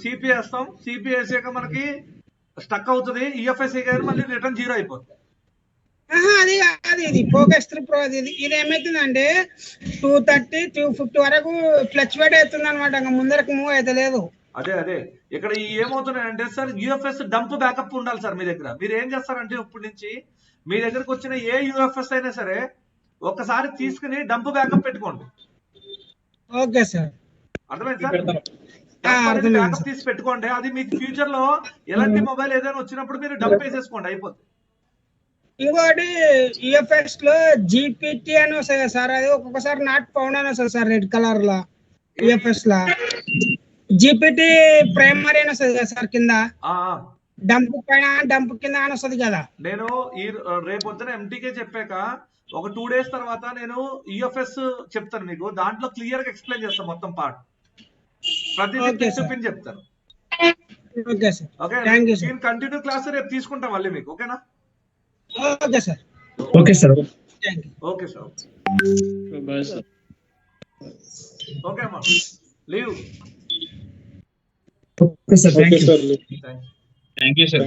సిపి వేస్తాం, సిపి వేసాక మనకి స్టక్ అవుతుంది, యూఎఫ్ఎస్ మళ్ళీ రిటర్న్ 0 అయిపోతుంది. అది ఇది పోకో X3 Pro ఇది ఏమైతుందంటే 230 250 వరకు ఫ్లక్చువేట్ అవుతుంది అనమాట, ఇంకా ముందరకు మూవ్ అయితే లేదు. అదే ఇక్కడ ఏమవుతున్నాయంటే సార్ యూఎఫ్ఎస్ డంప్ బ్యాకప్ ఉండాలి సార్ మీ దగ్గర. మీరు ఏం చేస్తారంటే ఇప్పటి నుంచి మీ దగ్గరకు వచ్చిన ఏ యూఎఫ్ఎస్ అయినా సరే ఒక్కసారి తీసుకుని డంప్ బ్యాకప్ పెట్టుకోండి. ఓకే సార్, అర్థమైంది సార్? బ్యాకప్ తీసి పెట్టుకోండి, అది మీకు ఫ్యూచర్ లో ఎలాంటి మొబైల్ ఏదైనా వచ్చినప్పుడు మీరు డంప్ వేసేసుకోండి, అయిపోతుంది. ఇంకోటి యూఎఫ్ఎస్ లో జీపీటీ అని వస్తాయి కదా సార్, అది ఒక్కొక్కసారి నాట్ పౌండ్ అని వస్తుంది సార్ రెడ్ కలర్ లో. యూఎఫ్ఎస్ లో జీపీటీ ప్రైమరీ అని వస్తుంది కదా సార్, కింద డంప్ పైన డంప్ కింద అని వస్తుంది కదా. నేను ఈ రేపొద్దున ఎంటీకే చెప్పాక ఒక 2 days తర్వాత నేను యూఎఫ్ఎస్ చెప్తాను మీకు, దాంట్లో క్లియర్ గా ఎక్స్ప్లెయిన్ చేస్తాను మొత్తం పార్ట్, ప్రతిదీ చూపించి చెప్తాను. Okay sir, okay, continue class రేపు తీసుకుంటాం మళ్ళీ మీకు, ఓకేనా? Okay sir. Okay sir. Okay sir. Okay అమ్మా, leave. Okay sir, thank you sir. Thank you sir.